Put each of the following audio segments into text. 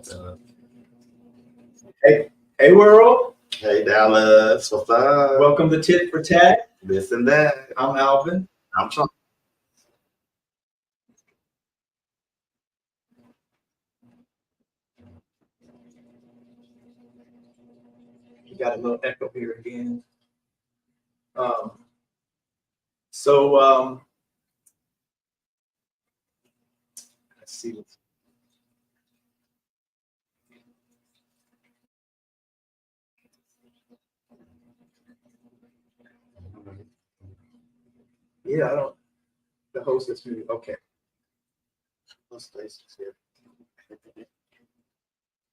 So, Hey, hey world. hey Dallas, what's up? Welcome to Tit for Tat. This and that. I'm Alvin. I'm trying. You got a little echo here again. Um, so let's see. Yeah, I don't. The host is muted. Okay. Stacy's here.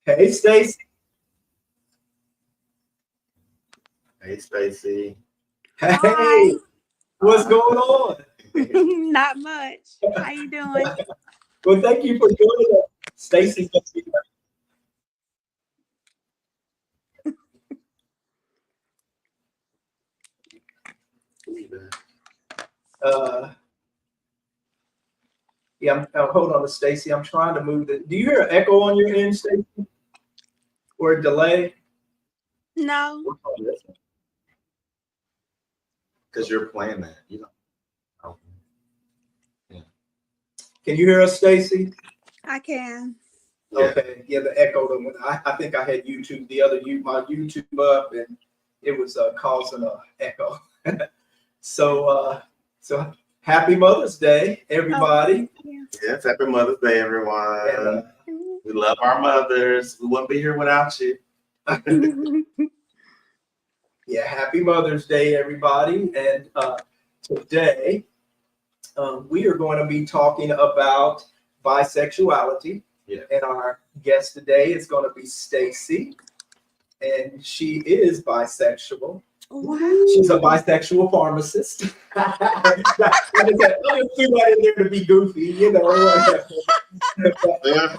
Hey, Stacy. Hey Stacy. Hey, Hi. what's going on? Not much. How you doing? Well, thank you for joining us. Stacy's gonna be uh yeah, hold on to Stacy. I'm trying to move the. Do you hear an echo on your end, Stacy? Or a delay? No, Because you're playing that, you know. Oh, yeah. Can you hear us, Stacy? I can. Yeah. Okay, yeah, the echo. I think I had YouTube, my YouTube up, and it was causing a echo. so, so happy Mother's Day, everybody! Yes, happy Mother's Day, everyone. And, we love our mothers. We wouldn't be here without you. yeah, happy Mother's Day, everybody! And today we are going to be talking about bisexuality. Yeah. And our guest today is going to be Stacy, and she is bisexual. Wow. She's a bisexual pharmacist. I just threw that in there to be goofy, you know. Yeah.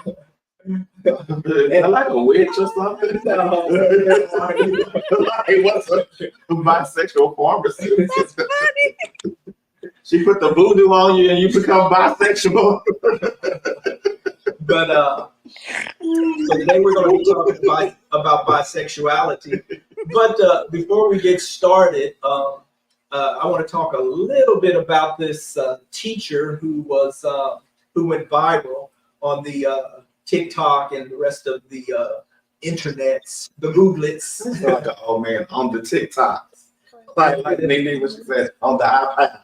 Like a witch or something. Like what's a bisexual pharmacist? That's funny. She put the voodoo on you and you become bisexual. But so today we're going to be talking about bisexuality. But before we get started, I want to talk a little bit about this teacher who went viral on the TikTok and the rest of the internets, the Googlets. Like an old man on the TikToks. Like Nene, what she said, on the iPad.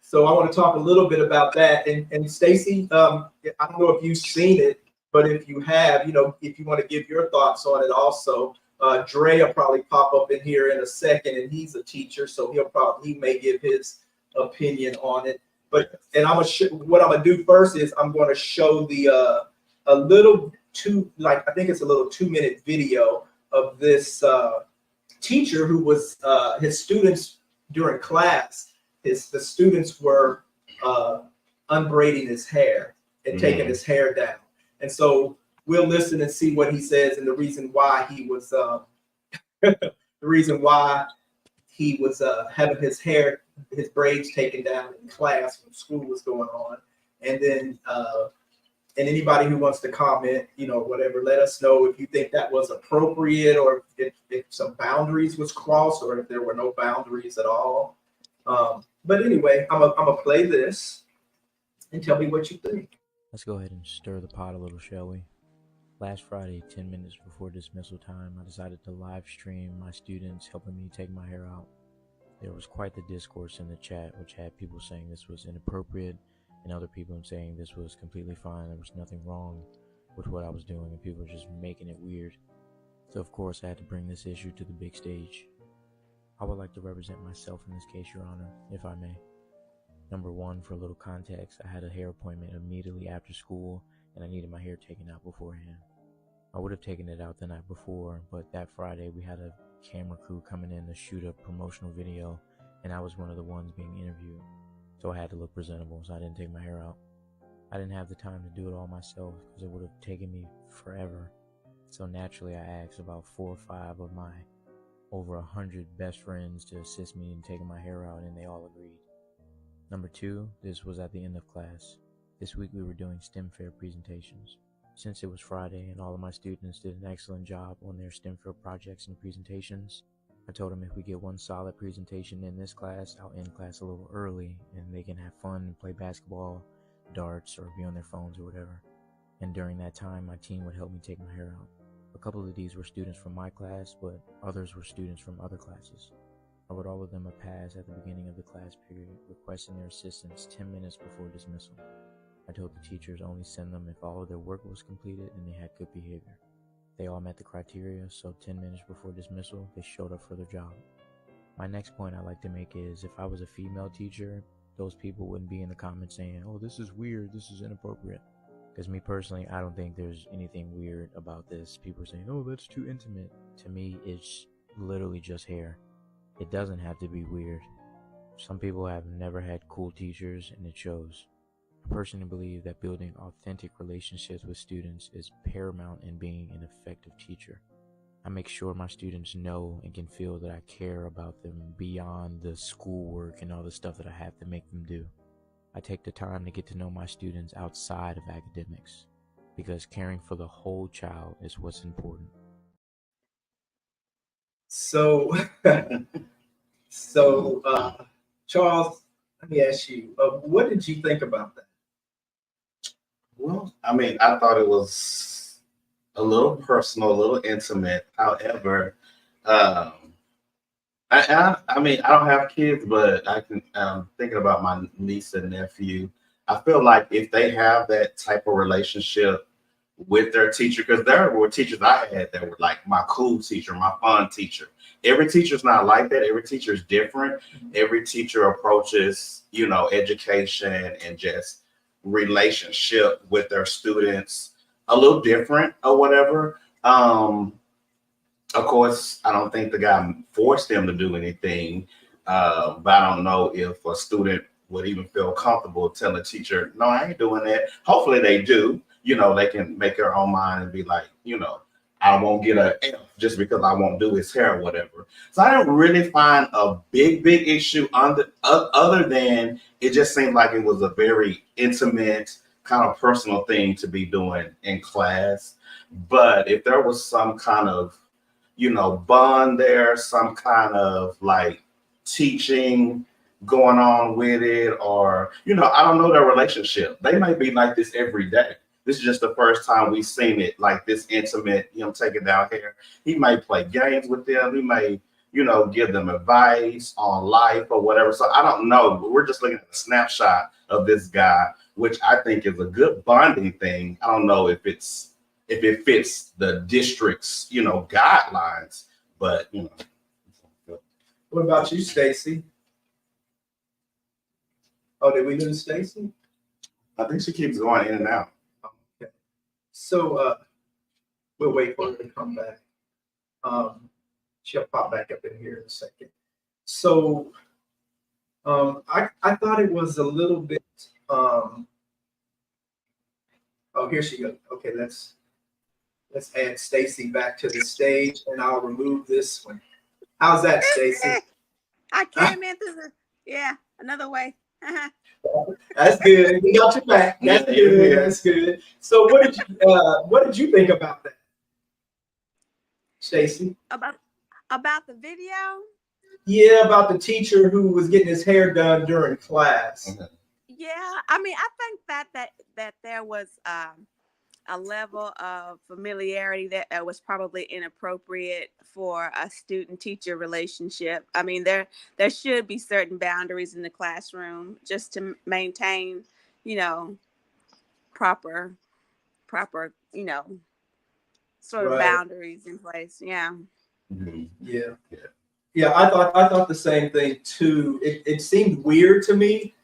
So I want to talk a little bit about that. And Stacy, I don't know if you've seen it, but if you have, if you want to give your thoughts on it also, Dre will probably pop up in here in a second, and he's a teacher, so he may give his opinion on it. And what I'm gonna do first is I'm going to show the a little I think it's a little 2-minute video of this teacher who was his students during class. The students were unbraiding his hair and taking his hair down, and so we'll listen and see what he says and the reason why he was having his braids taken down in class when school was going on. And then and anybody who wants to comment, whatever, let us know if you think that was appropriate, or if some boundaries was crossed, or if there were no boundaries at all. But anyway, I'm gonna play this and tell me what you think. Let's go ahead and stir the pot a little, shall we? Last Friday, 10 minutes before dismissal time, I decided to live stream my students helping me take my hair out. There was quite the discourse in the chat, which had people saying this was inappropriate and other people saying this was completely fine. There was nothing wrong with what I was doing, and people were just making it weird. So of course I had to bring this issue to the big stage. I would like to represent myself in this case, Your Honor, if I may. Number one, for a little context, I had a hair appointment immediately after school, and I needed my hair taken out beforehand. I would have taken it out the night before, but that Friday we had a camera crew coming in to shoot a promotional video, and I was one of the ones being interviewed. So I had to look presentable, so I didn't take my hair out. I didn't have the time to do it all myself because it would have taken me forever. So naturally I asked about 4 or 5 of my over 100 best friends to assist me in taking my hair out, and they all agreed. Number 2, this was at the end of class. This week we were doing STEM fair presentations. Since it was Friday and all of my students did an excellent job on their STEM fair projects and presentations, I told them if we get one solid presentation in this class, I'll end class a little early and they can have fun and play basketball, darts, or be on their phones or whatever. And during that time, my team would help me take my hair out. A couple of these were students from my class, but others were students from other classes. I wrote all of them a pass at the beginning of the class period, requesting their assistance 10 minutes before dismissal. I told the teachers only send them if all of their work was completed and they had good behavior. They all met the criteria, so 10 minutes before dismissal, they showed up for their job. My next point I'd like to make is if I was a female teacher, those people wouldn't be in the comments saying, oh, this is weird, this is inappropriate. Because me personally, I don't think there's anything weird about this. People are saying, oh, that's too intimate. To me, it's literally just hair. It doesn't have to be weird. Some people have never had cool teachers, and it shows. I personally believe that building authentic relationships with students is paramount in being an effective teacher. I make sure my students know and can feel that I care about them beyond the schoolwork and all the stuff that I have to make them do. I take the time to get to know my students outside of academics, because caring for the whole child is what's important. So, Charles, let me ask you, what did you think about that? Well, I mean, I thought it was a little personal, a little intimate. However, I mean, I don't have kids, but I'm thinking about my niece and nephew. I feel like if they have that type of relationship with their teacher, because there were teachers I had that were like my cool teacher, my fun teacher. Every teacher's not like that. Every teacher is different. Every teacher approaches, education and just relationship with their students a little different or whatever. Of course, I don't think the guy forced them to do anything, but I don't know if a student would even feel comfortable telling a teacher, no, I ain't doing that. Hopefully they do. They can make their own mind and be like, I won't get a F just because I won't do his hair or whatever. So I don't really find a big issue other than it just seemed like it was a very intimate kind of personal thing to be doing in class. But if there was some kind of bond there, some kind of like teaching going on with it, or, I don't know their relationship. They might be like this every day. This is just the first time we've seen it like this intimate, taking down hair. He might play games with them. He may, give them advice on life or whatever. So I don't know, but we're just looking at a snapshot of this guy, which I think is a good bonding thing. I don't know if it fits the district's, guidelines, but, What about you, Stacy? Oh, did we lose Stacy? I think she keeps going in and out. Okay. So we'll wait for her to come back. She'll pop back up in here in a second. So I thought it was a little bit, oh, here she goes. Okay, let's add Stacy back to the stage, and I'll remove this one. How's that, Stacy? I came in through another way. That's good. We got you back. That's good. That's good. So what did you think about that, Stacy? About the video? Yeah, about the teacher who was getting his hair done during class. Okay. Yeah, I mean, I think that there was a level of familiarity that was probably inappropriate for a student-teacher relationship. I mean, there should be certain boundaries in the classroom just to maintain, proper, sort of boundaries in place. Yeah. Mm-hmm. Yeah. I thought the same thing too. It seemed weird to me.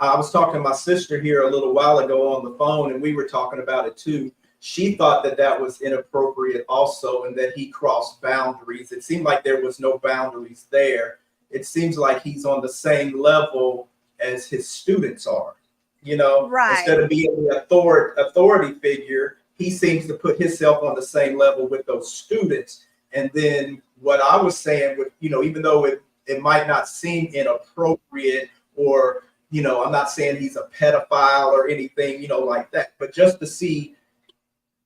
I was talking to my sister here a little while ago on the phone, and we were talking about it too. She thought that was inappropriate also, and that he crossed boundaries. It seemed like there was no boundaries there. It seems like he's on the same level as his students are. Right. Instead of being the authority figure, he seems to put himself on the same level with those students. And then what I was saying with, even though it it might not seem inappropriate, or, you know, I'm not saying he's a pedophile or anything, you know, like that, but just to see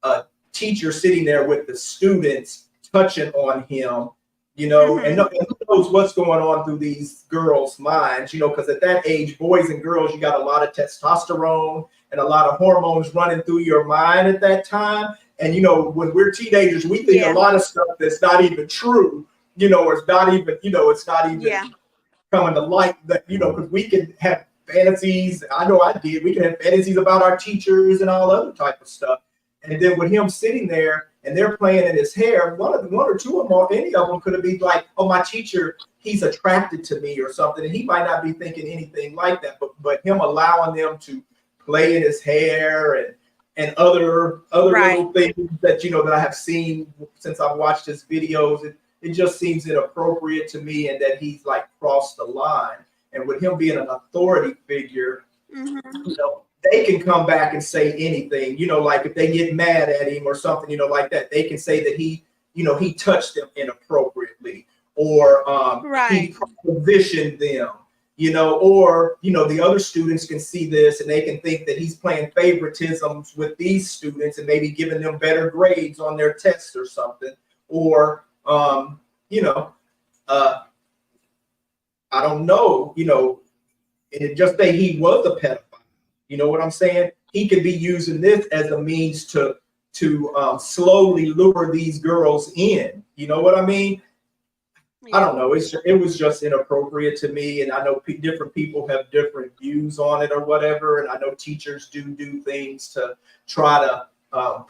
a teacher sitting there with the students touching on him, you know, and who knows what's going on through these girls' minds, you know, because at that age, boys and girls, you got a lot of testosterone and a lot of hormones running through your mind at that time. And, you know, when we're teenagers, we think a lot of stuff that's not even true, you know, or it's not even, you know, it's not even coming to light, that, you know, because we can have fantasies. I know I did. We can have fantasies about our teachers and all other type of stuff. And then with him sitting there and they're playing in his hair, one or two of them, or any of them could have been like, oh, my teacher, he's attracted to me or something. And he might not be thinking anything like that, but him allowing them to play in his hair and other little things that, you know, that I have seen since I've watched his videos, it just seems inappropriate to me, and that he's like crossed the line. And with him being an authority figure, you know, they can come back and say anything, you know, like if they get mad at him or something, you know, like that, they can say that he, you know, he touched them inappropriately, or he positioned them, you know, or, you know, the other students can see this and they can think that he's playing favoritisms with these students and maybe giving them better grades on their tests or something, or, you know, I don't know, you know, and just say he was a pedophile. You know what I'm saying? He could be using this as a means to slowly lure these girls in. You know what I mean? I don't know. It was just inappropriate to me, and I know different people have different views on it or whatever. And I know teachers do things to try to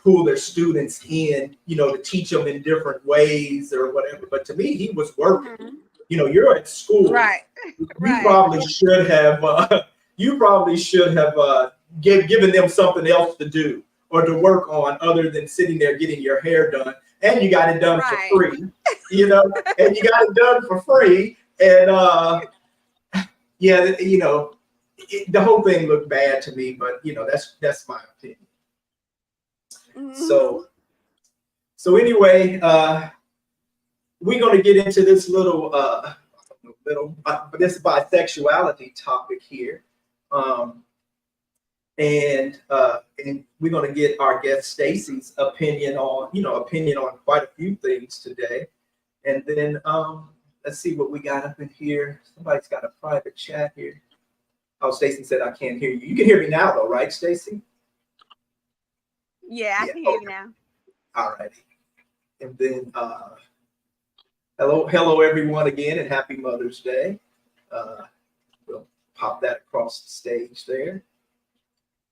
pull their students in, you know, to teach them in different ways or whatever. But to me, he was working. You know, you're at school. You probably should have. You probably should have given them something else to do or to work on other than sitting there getting your hair done. And you got it done for free, you know, and you got it done for free. And yeah, you know, the whole thing looked bad to me, but, you know, that's my opinion. So anyway, we're going to get into this little this bisexuality topic here. And we're going to get our guest Stacy's opinion on quite a few things today. And then let's see what we got up in here. Somebody's got a private chat here. Oh, Stacy said I can't hear you. You can hear me now though, right, Stacy? Yeah, I can hear you now. All righty. And then hello everyone again, and happy Mother's Day. We'll pop that across the stage there.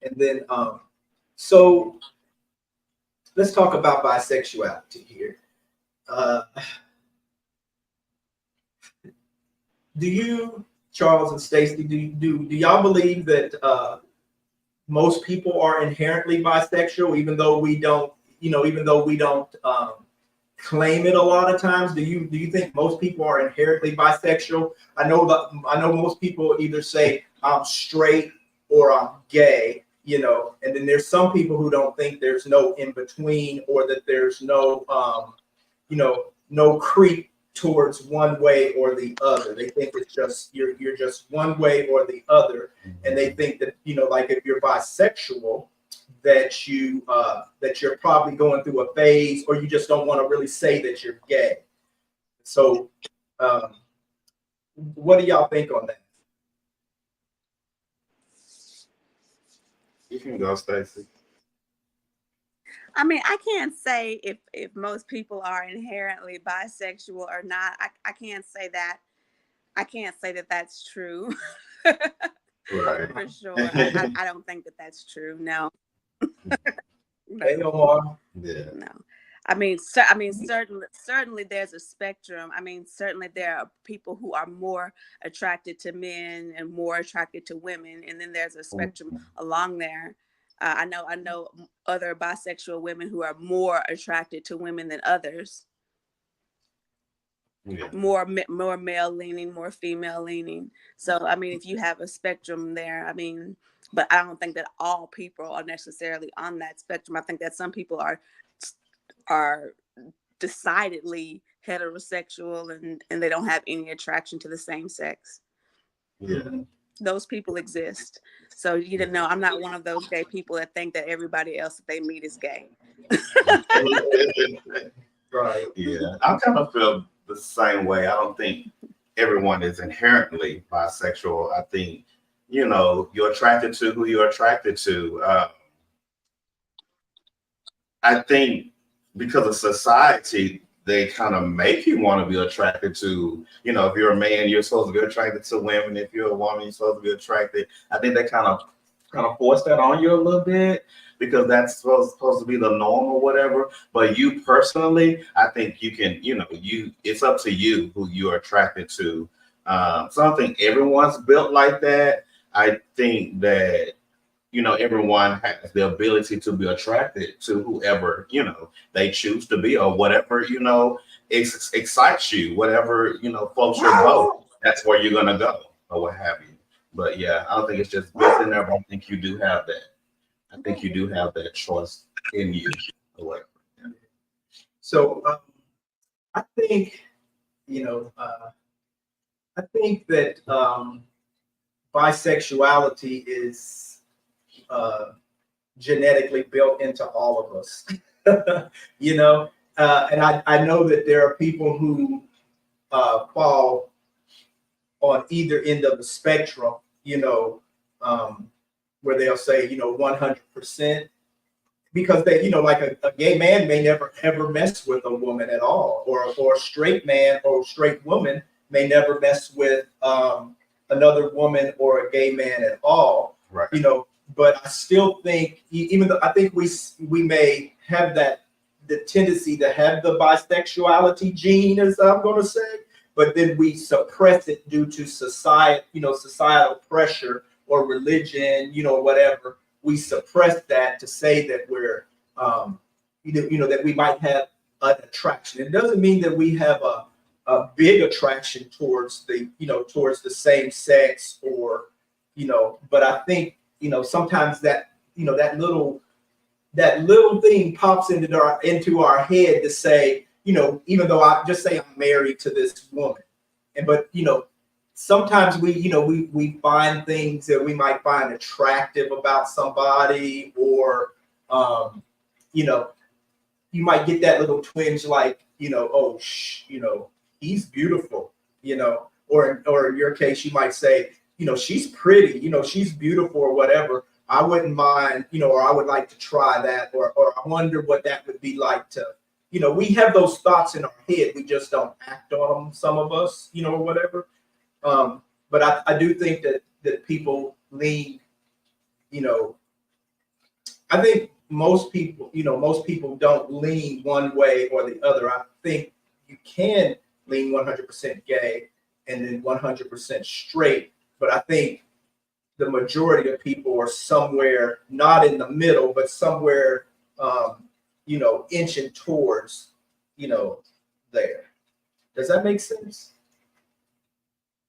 And then, so let's talk about bisexuality here. Do you, Charles and Stacey, do y'all believe that most people are inherently bisexual, even though we don't, claim it a lot of times? Do you think most people are inherently bisexual? I know most people either say I'm straight or I'm gay, you know, and then there's some people who don't think there's no in between, or that there's no no creep towards one way or the other. They think it's just you're just one way or the other, and they think that, you know, like if you're bisexual, that you're probably going through a phase, or you just don't want to really say that you're gay. So what do y'all think on that? You can go, Stacey. I mean, I can't say if most people are inherently bisexual or not. I can't say that. I can't say that that's true. Right. For sure. I don't think that that's true. No. No. Yeah. No. I mean, certainly there's a spectrum. I mean, certainly there are people who are more attracted to men and more attracted to women, and then there's a spectrum along there. I know other bisexual women who are more attracted to women than others. Yeah. More male leaning, more female leaning. So I mean, if you have a spectrum there, I mean, but I don't think that all people are necessarily on that spectrum. I think that some people are decidedly heterosexual and they don't have any attraction to the same sex. Yeah. Those people exist. So you didn't know, I'm not one of those gay people that think that everybody else that they meet is gay. Right. Yeah, I kind of feel the same way. I don't think everyone is inherently bisexual. I think, you're attracted to who you're attracted to. I think because of society, they kind of make you want to be attracted to, if you're a man, you're supposed to be attracted to women. If you're a woman, you're supposed to be attracted. I think they kind of force that on you a little bit because that's supposed to be the norm or whatever. But you personally, I think you can, it's up to you who you're attracted to. So I don't think everyone's built like that. I think that everyone has the ability to be attracted to whoever, they choose to be or whatever, excites you, whatever, floats your boat. That's where you're going to go or what have you. But yeah, I don't think it's just built in there, but I think you do have that. I think you do have that choice in you or whatever. Yeah. So I think, I think that bisexuality is genetically built into all of us, and I know that there are people who fall on either end of the spectrum, where they'll say, 100%, because they, like a gay man may never ever mess with a woman at all, or a straight man or straight woman may never mess with another woman or a gay man at all, right. But I still think, even though I think we may have the tendency to have the bisexuality gene, as I'm going to say, but then we suppress it due to societal pressure or religion, whatever. We suppress that to say that we're, that we might have an attraction. It doesn't mean that we have a big attraction towards the same sex or, but I think, sometimes that little thing pops into our head to say, even though I just say I'm married to this woman, but sometimes we find things that we might find attractive about somebody, or you might get that little twinge, like, oh, he's beautiful, or in your case, you might say, she's pretty, she's beautiful or whatever. I wouldn't mind, or I would like to try that, or I wonder what that would be like to, we have those thoughts in our head. We just don't act on them, some of us, or whatever. But I do think that people lean, I think most people don't lean one way or the other. I think you can lean 100% gay and then 100% straight. But I think the majority of people are somewhere not in the middle, but somewhere, inching towards, there. Does that make sense?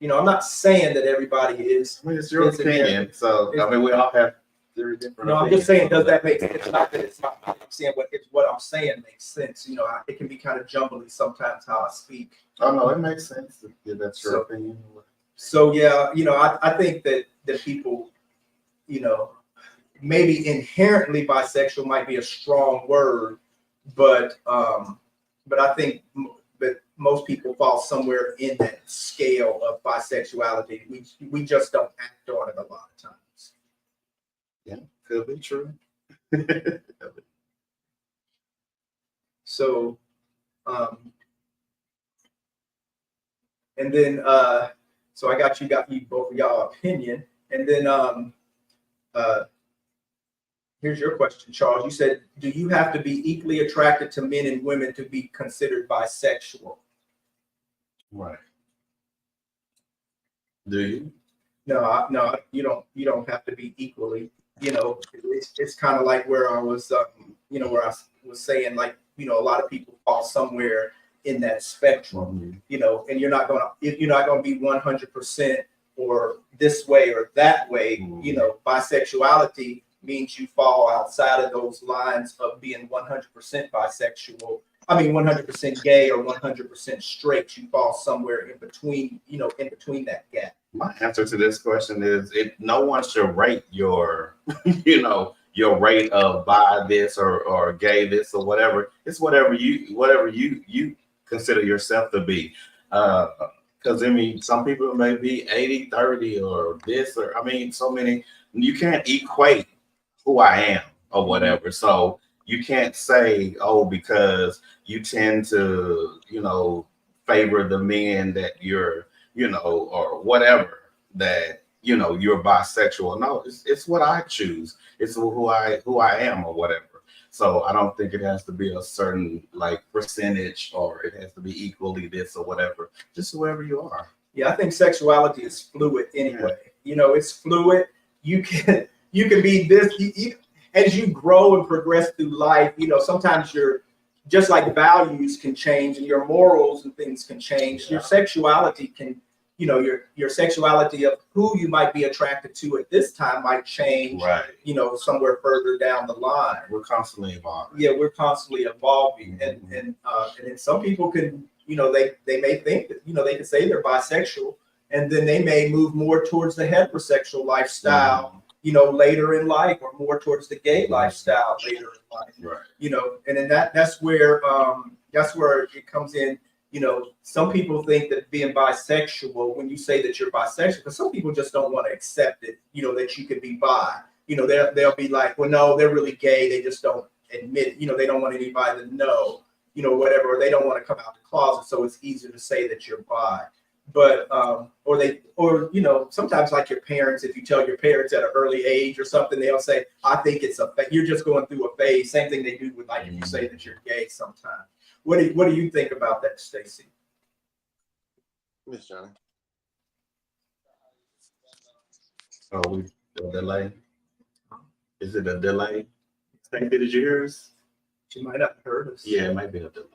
I'm not saying that everybody is. I mean, it's your opinion. So, we all have very different No, I'm just saying, does that make sense? It's not that it's not. I'm saying what I'm saying makes sense. It can be kind of jumbly sometimes how I speak. Oh, no, it makes sense. Yeah, that's your opinion. So yeah, I think that people, maybe inherently bisexual might be a strong word, but I think that most people fall somewhere in that scale of bisexuality. We just don't act on it a lot of times. Yeah, could be true. So, and then so I got you both of y'all opinion, and then here's your question, Charles. You said, do you have to be equally attracted to men and women to be considered bisexual? Right. Do you? No, you don't. You don't have to be equally. It's kind of like where I was, where I was saying, like, a lot of people fall somewhere in that spectrum, and you're not gonna be 100% or this way or that way. Bisexuality means you fall outside of those lines of being 100% bisexual. 100% gay or 100% straight. You fall somewhere in between, in between that gap. My answer to this question is no one should rate your, your rate of bi this or gay this or whatever. It's whatever you consider yourself to be. Because some people may be 80-30 or this, or so many. You can't equate who I am or whatever. So you can't say, oh, because you tend to, favor the men that you're, or whatever, that you're bisexual. No, it's what I choose. It's who I am or whatever. So I don't think it has to be a certain percentage, or it has to be equally this or whatever. Just whoever you are. Yeah, I think sexuality is fluid anyway. It's fluid. You can be this. As you grow and progress through life, sometimes just like values can change and your morals and things can change. Your sexuality can, your sexuality of who you might be attracted to at this time might change, right? Somewhere further down the line. We're constantly evolving. Yeah, we're constantly evolving, and then some people can, they may think that, they can say they're bisexual, and then they may move more towards the heterosexual lifestyle. Later in life, or more towards the gay lifestyle later in life. Right. And then that's where it comes in. Some people think that being bisexual, when you say that you're bisexual, because some people just don't want to accept it, that you could be bi. They'll be like, well, no, they're really gay. They just don't admit it. They don't want anybody to know, whatever, or they don't want to come out the closet. So it's easier to say that you're bi. But sometimes like your parents, if you tell your parents at an early age or something, they'll say, I think you're just going through a phase. Same thing they do with if you say that you're gay sometimes. What do you think about that, Stacey? Miss Johnny. Oh, a delay. Is it a delay? Stacey, did you hear us? She might not have heard us. Yeah, it might be a delay.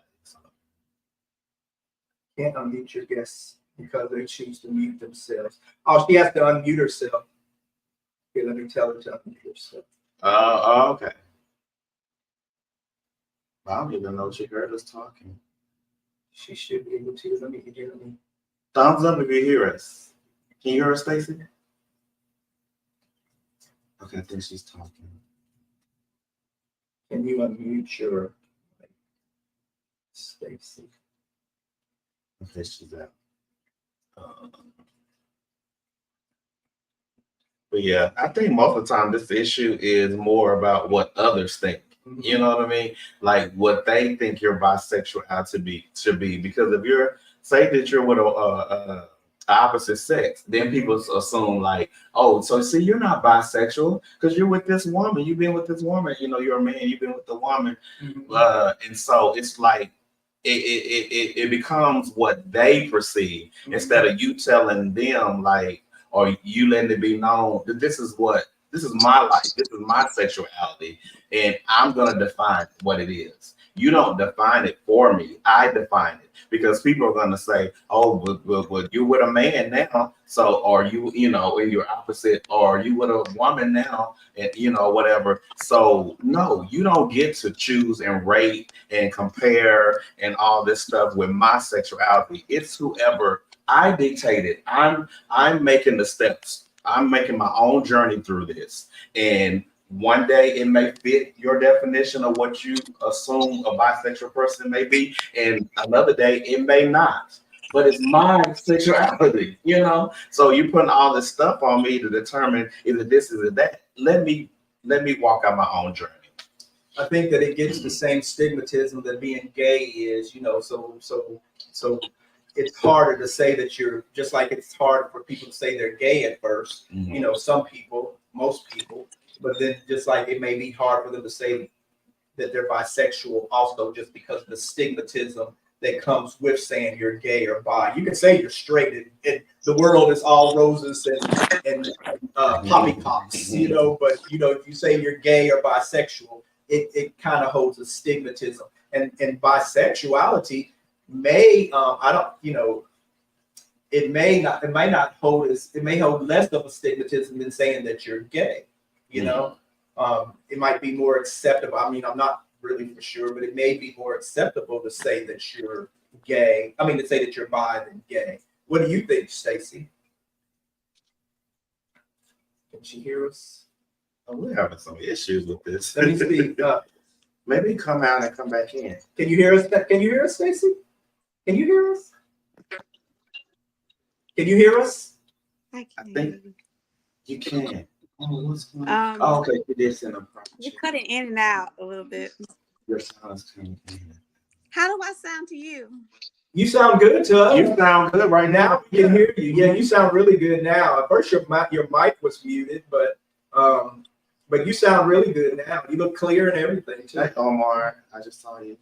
Can't unmute your guests because they choose to mute themselves. Oh, she has to unmute herself. Okay, let me tell her to unmute herself. Okay. I don't even know she heard us talking. She should be able to. Let me. Thumbs up if you hear us. Can you hear us, Stacey? Okay, I think she's talking. Can you unmute your Stacey? Okay, she's out. But yeah, I think most of the time this issue is more about what others think. Mm-hmm. You know what I mean? Like what they think your bisexuality should be. Because if you're say that you're with a opposite sex, then people assume like, oh, so see, you're not bisexual because you're with this woman. You've been with this woman. You're a man. You've been with the woman, and so it's like. It becomes what they perceive instead of you telling them or you letting it be known that this is my life, this is my sexuality, and I'm gonna define what it is. You don't define it for me. I define it because people are gonna say, "Oh, but you're with a man now, so or you in your opposite, or you with a woman now, and whatever." So no, you don't get to choose and rate and compare and all this stuff with my sexuality. It's whoever I dictate it. I'm making the steps. I'm making my own journey through this, and one day it may fit your definition of what you assume a bisexual person may be, and another day it may not. But it's my sexuality, So you're putting all this stuff on me to determine either this or that. Let me walk out my own journey. I think that it gets the same stigmatism that being gay is, so it's harder to say that you're just like it's hard for people to say they're gay at first. Some people, most people. But then just like it may be hard for them to say that they're bisexual also just because of the stigmatism that comes with saying you're gay or bi. You can say you're straight and the world is all roses and poppycocks, but if you say you're gay or bisexual, it kind of holds a stigmatism. And bisexuality may, it may hold less of a stigmatism than saying that you're gay. It might be more acceptable. I mean, I'm not really for sure, but it may be more acceptable to say that you're gay. I mean, to say that you're bi than gay. What do you think, Stacy? Can she hear us? Oh, we're having some issues with this. Let me speak. Maybe come out and come back in. Can you hear us? Can you hear us, Stacy? Can you hear us? Can you hear us? I think- You can. Oh, what's going on? Um, Okay, you did send a prompt. You're cutting in and out a little bit. Your sound's coming in. How do I sound to you? You sound good to us. You sound good right Now now. we can hear you. Yeah, you sound really good now. At first, your mic was muted, but you sound really good now. You look clear and everything too. Hey, Omar, I just saw you.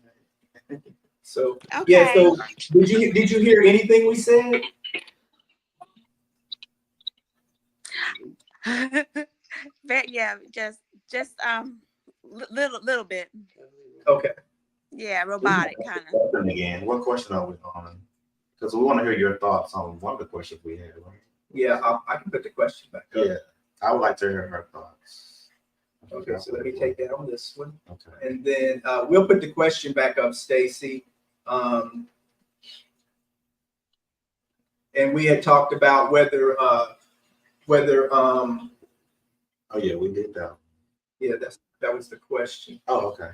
So Okay. yeah. So did you hear anything we said? But yeah, just little bit. Okay. Yeah, robotic kind of. Question again. What question are we on? Because we want to hear your thoughts on one of the questions we had, right? Yeah, I can put the question back up. Yeah, I would like to hear her thoughts. Okay, so let me take that on this one. Okay. And then we'll put the question back up, Stacy. And we had talked about whether Oh yeah, we did that. yeah, that was the question. Oh, okay.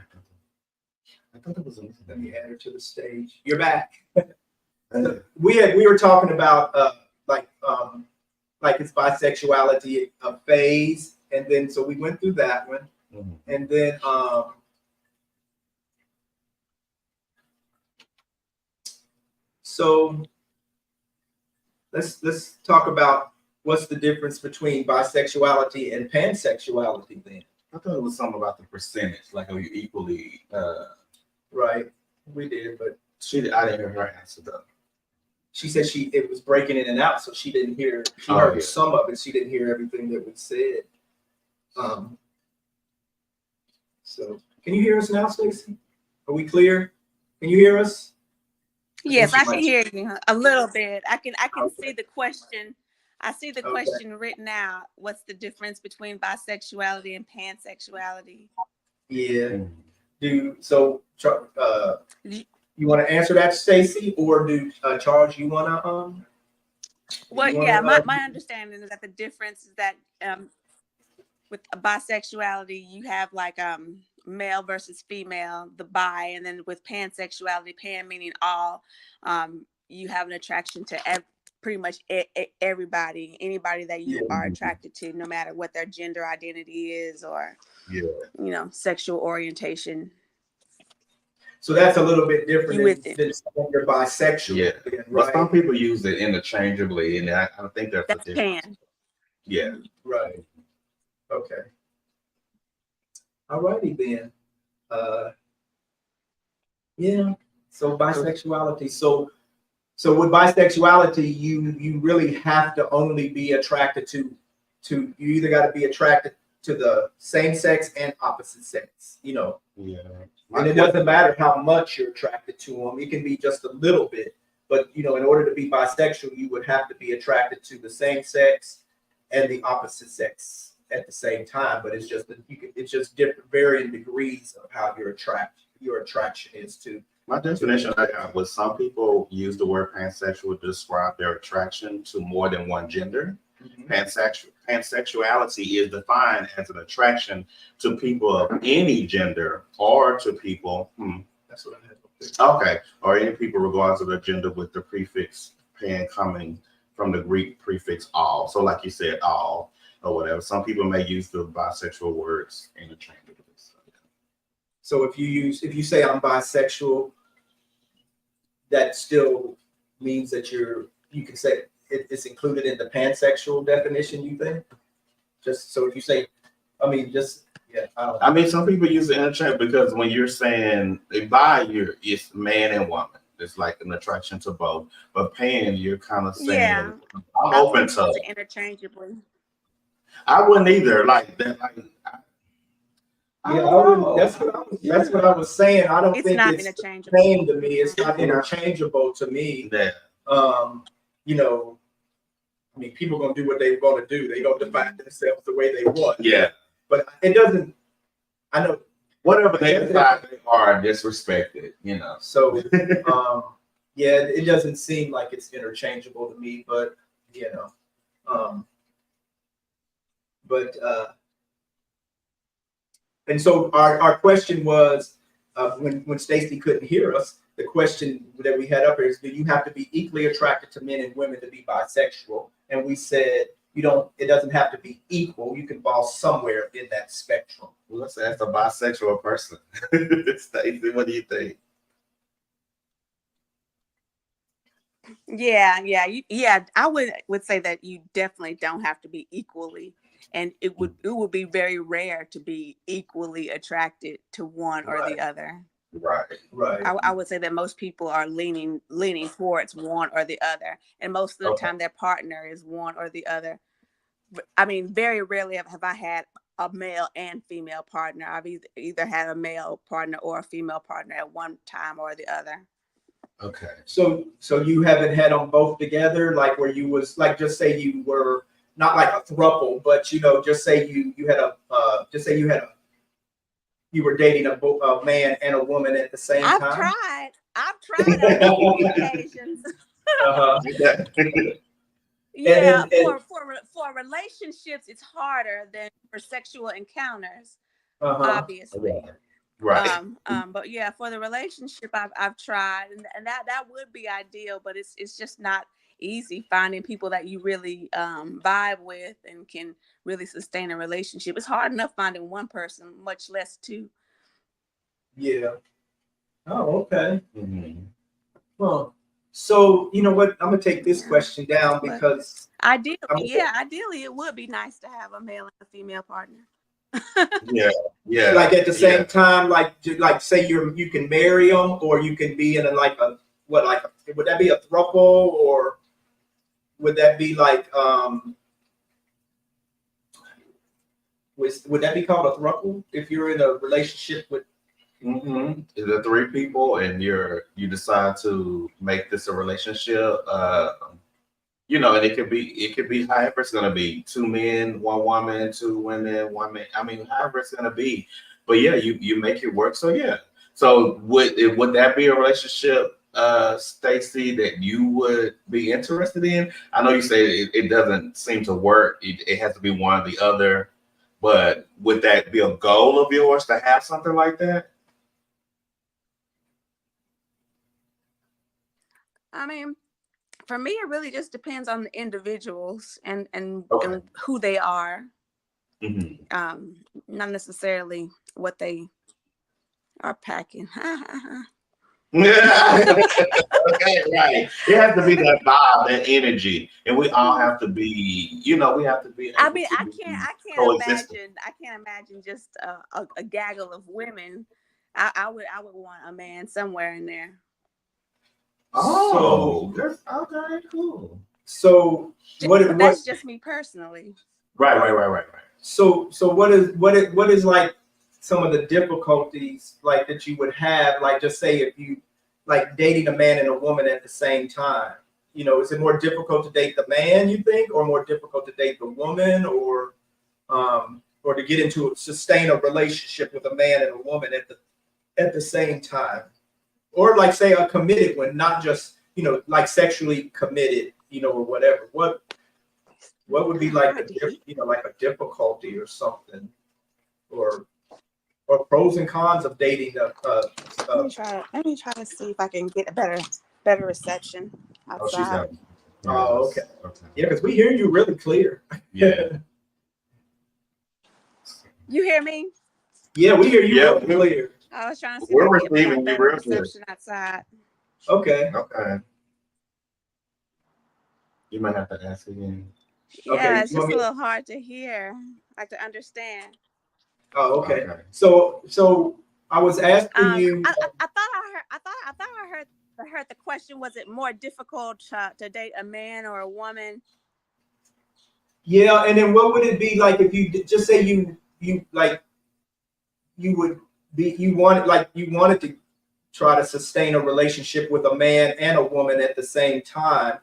I thought it was Let me add her to the stage. You're back. a We were talking about like it's bisexuality, a phase, and then so we went through that one, and then so let's talk about what's the difference between bisexuality and pansexuality then. I thought it was something about the percentage, like are you equally Right, we did, but I didn't hear her answer though. she said it was breaking in and out, so she didn't hear. She Oh, heard yeah. some of it. She didn't hear everything that we said. So can you hear us now, Stacey? Are we clear? Can you hear us? Yes, I she can might- hear you a little bit. I can see the question. I see the Okay. question written out. What's the difference between bisexuality and pansexuality? Yeah. You want to answer that, Stacey, or do Charles? You want to Well, you wanna, yeah, my understanding is that the difference is that with bisexuality, you have like male versus female, the bi, and then with pansexuality, pan meaning all, you have an attraction to pretty much everybody, anybody that you are attracted to, no matter what their gender identity is or sexual orientation. So that's a little bit different You with than it. saying you're bisexual. Yeah. then, But right? some people use it interchangeably, and I think that's That's the difference. pan. Yeah. Right. Okay. All righty then. Yeah. So bisexuality. So with bisexuality, you really have to only be attracted to you either got to be attracted to the same sex and opposite sex. Yeah. And it doesn't matter how much you're attracted to them. It can be just a little bit. But in order to be bisexual, you would have to be attracted to the same sex and the opposite sex at the same time. But it's just different, varying degrees of how your attraction is to. My definition I got was some people use the word pansexual to describe their attraction to more than one gender. Pansexuality is defined as an attraction to people of any gender or to people. That's what I had. Okay, or any people regardless of their gender, with the prefix pan coming from the Greek prefix all. So like you said, all or whatever. Some people may use the bisexual words interchangeably. So if you say I'm bisexual, that still means that you can say it's included in the pansexual definition, you think? Just so if you say, I mean, just yeah. I mean, some people use the interchange because when you're saying bi, it's man and woman. It's like an attraction to both. But pan, you're kind of saying, Yeah. I'm open to it interchangeably. I wouldn't either. Like that. Like, I wouldn't. That's what I was saying. I don't It's think not it's the interchangeable. same to me. It's not interchangeable to me. that. I mean, people gonna do what they're gonna do. They gonna define themselves the way they want. Yeah. But it doesn't. I know whatever they decide they are, disrespected, So, yeah, it doesn't seem like it's interchangeable to me, but um, but and so our question was when Stacy couldn't hear us, the question that we had up here is, do you have to be equally attracted to men and women to be bisexual? And we said it doesn't have to be equal. You can fall somewhere in that spectrum. Well, let's ask a bisexual person. Stacey, what do you think? Yeah. I would say that you definitely don't have to be equally, and it would be very rare to be equally attracted to one or the other. Right. I would say that most people are leaning towards one or the other, and most of the time their partner is one or the other. I mean, very rarely have I had a male and female partner. I've either had a male partner or a female partner at one time or the other. Okay. So you haven't had them both together, like where you was like, just say you were not like a throuple, but just say you were dating a man and a woman at the same time. I've tried on a few occasions. Yeah, for relationships, it's harder than for sexual encounters, obviously. Right. But yeah, for the relationship, I've tried, and that would be ideal, but it's just not easy finding people that you really vibe with and can really sustain a relationship. It's hard enough finding one person, much less two. Yeah. Oh, okay. Mm-hmm. Well, so you know what? I'm gonna take this question down because ideally, it would be nice to have a male and a female partner. Yeah. Like at the same time, like say you can marry them, or you can be in would that be a throuple, or would that be like would that be called a throuple if you're in a relationship with? Mm-hmm. Is it 3 people and you decide to make this a relationship? And it could be however it's gonna be, 2 men, 1 woman, 2 women, 1 man. I mean, however it's gonna be. But yeah, you make it work. So yeah. So would that be a relationship, Stacy, that you would be interested in? I know you say it doesn't seem to work. It has to be one or the other. But would that be a goal of yours to have something like that? I mean, for me, it really just depends on the individuals and who they are. Mm-hmm. Not necessarily what they are packing. Okay, right. It has to be that vibe, that energy, and we all have to be. We have to be. I mean, I can't imagine just a gaggle of women. I would want a man somewhere in there. Oh, that's okay, cool. So that's just me personally. Right. So what is like some of the difficulties like that you would have, like just say if you like dating a man and a woman at the same time? Is it more difficult to date the man, you think, or more difficult to date the woman, or to sustain a relationship with a man and a woman at the same time? Or like say a committed one, not just, like sexually committed, or whatever. What would be like like a difficulty or something, or pros and cons of dating Let me try to see if I can get a better reception outside. Okay. Yeah, because we hear you really clear. Yeah. You hear me? Yeah, we hear you really clear. I was trying to see We're if I can receiving get you real reception outside. Okay. You might have to ask again. Yeah, it's just a little hard to hear, like to understand. Oh, okay. So I was asking you. I thought I heard the question. Was it more difficult to date a man or a woman? Yeah, and then what would it be like if you just say you wanted to try to sustain a relationship with a man and a woman at the same time?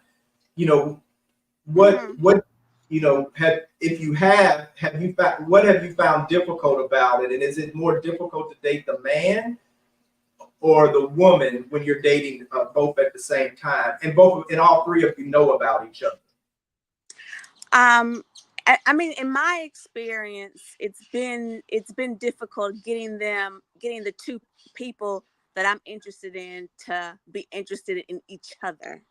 What if you have you found, what have you found difficult about it? And is it more difficult to date the man or the woman when you're dating both at the same time, and all three of you know about each other? I mean, in my experience, it's been difficult getting the two people that I'm interested in to be interested in each other.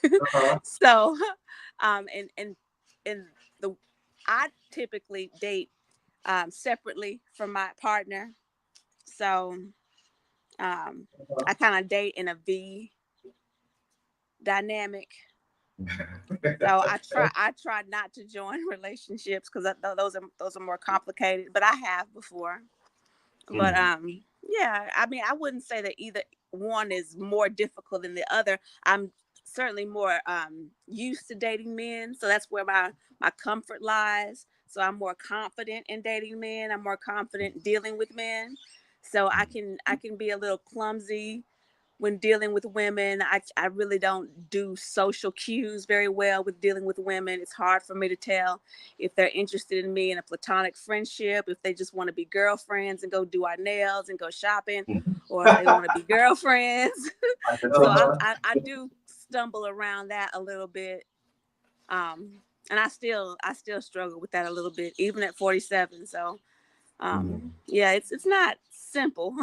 Uh-huh. So, and the I typically date separately from my partner. So, I kind of date in a V dynamic. So I try not to join relationships because those are more complicated. But I have before. But yeah, I mean, I wouldn't say that either one is more difficult than the other. I'm certainly more used to dating men, so that's where my comfort lies. So I'm more confident in dating men. I'm more confident dealing with men. So I can be a little clumsy when dealing with women. I really don't do social cues very well with dealing with women. It's hard for me to tell if they're interested in me in a platonic friendship, if they just want to be girlfriends and go do our nails and go shopping, or if they want to be girlfriends. So I do stumble around that a little bit. And I still struggle with that a little bit, even at 47. So yeah, it's not simple.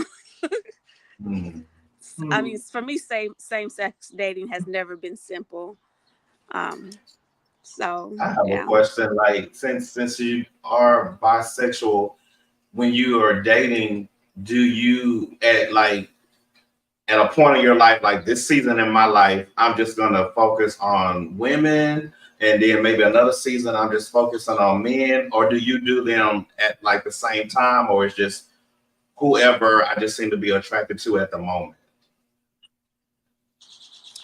I mean, for me, same sex dating has never been simple. So I have a question. Like, since you are bisexual, when you are dating, do you at a point in your life, like this season in my life, I'm just gonna focus on women, and then maybe another season I'm just focusing on men, or do you do them at like the same time, or it's just whoever I just seem to be attracted to at the moment?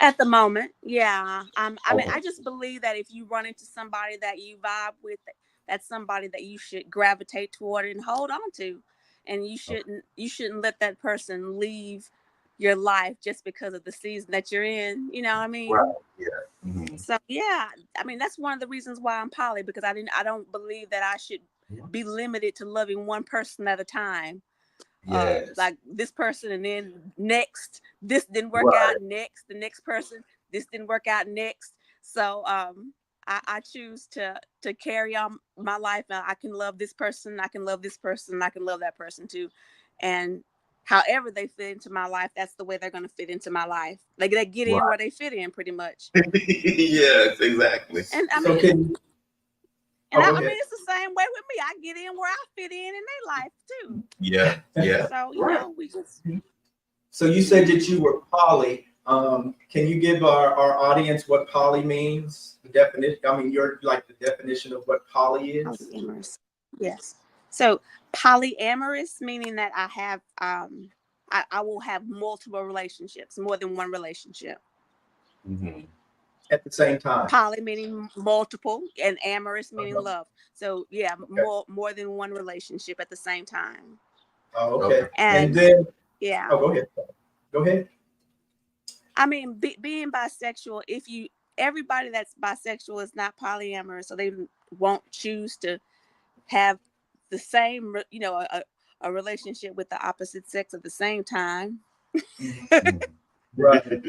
At the moment, yeah. I mean, I just believe that if you run into somebody that you vibe with, that's somebody that you should gravitate toward and hold on to, and you shouldn't let that person leave your life just because of the season that you're in. You know what I mean? Right. Yeah. So yeah, I mean that's one of the reasons why I'm poly, because I don't believe that I should be limited to loving one person at a time. Yes. Like this person, and then next this didn't work out, next the next person, this didn't work out, next. So I choose to carry on my life. I can love this person, I can love this person, I can love that person too, and however they fit into my life, that's the way they're going to fit into my life. Like they get in where they fit in, pretty much. Yes, exactly. And I So mean, I mean, it's the same way with me. I get in where I fit in their life too. Yeah. So you know, we just. So you said that you were poly. Can you give our audience what poly means? The definition. I mean, you're like the definition of what poly is. Polyamorous. Yes. So polyamorous, meaning that I have I will have multiple relationships, more than one relationship. At the same time. Poly meaning multiple, and amorous meaning love. So yeah, more than one relationship at the same time. Oh, okay. And then yeah. Oh, go ahead. I mean, being bisexual, everybody that's bisexual is not polyamorous, so they won't choose to have the same, a relationship with the opposite sex at the same time. Right.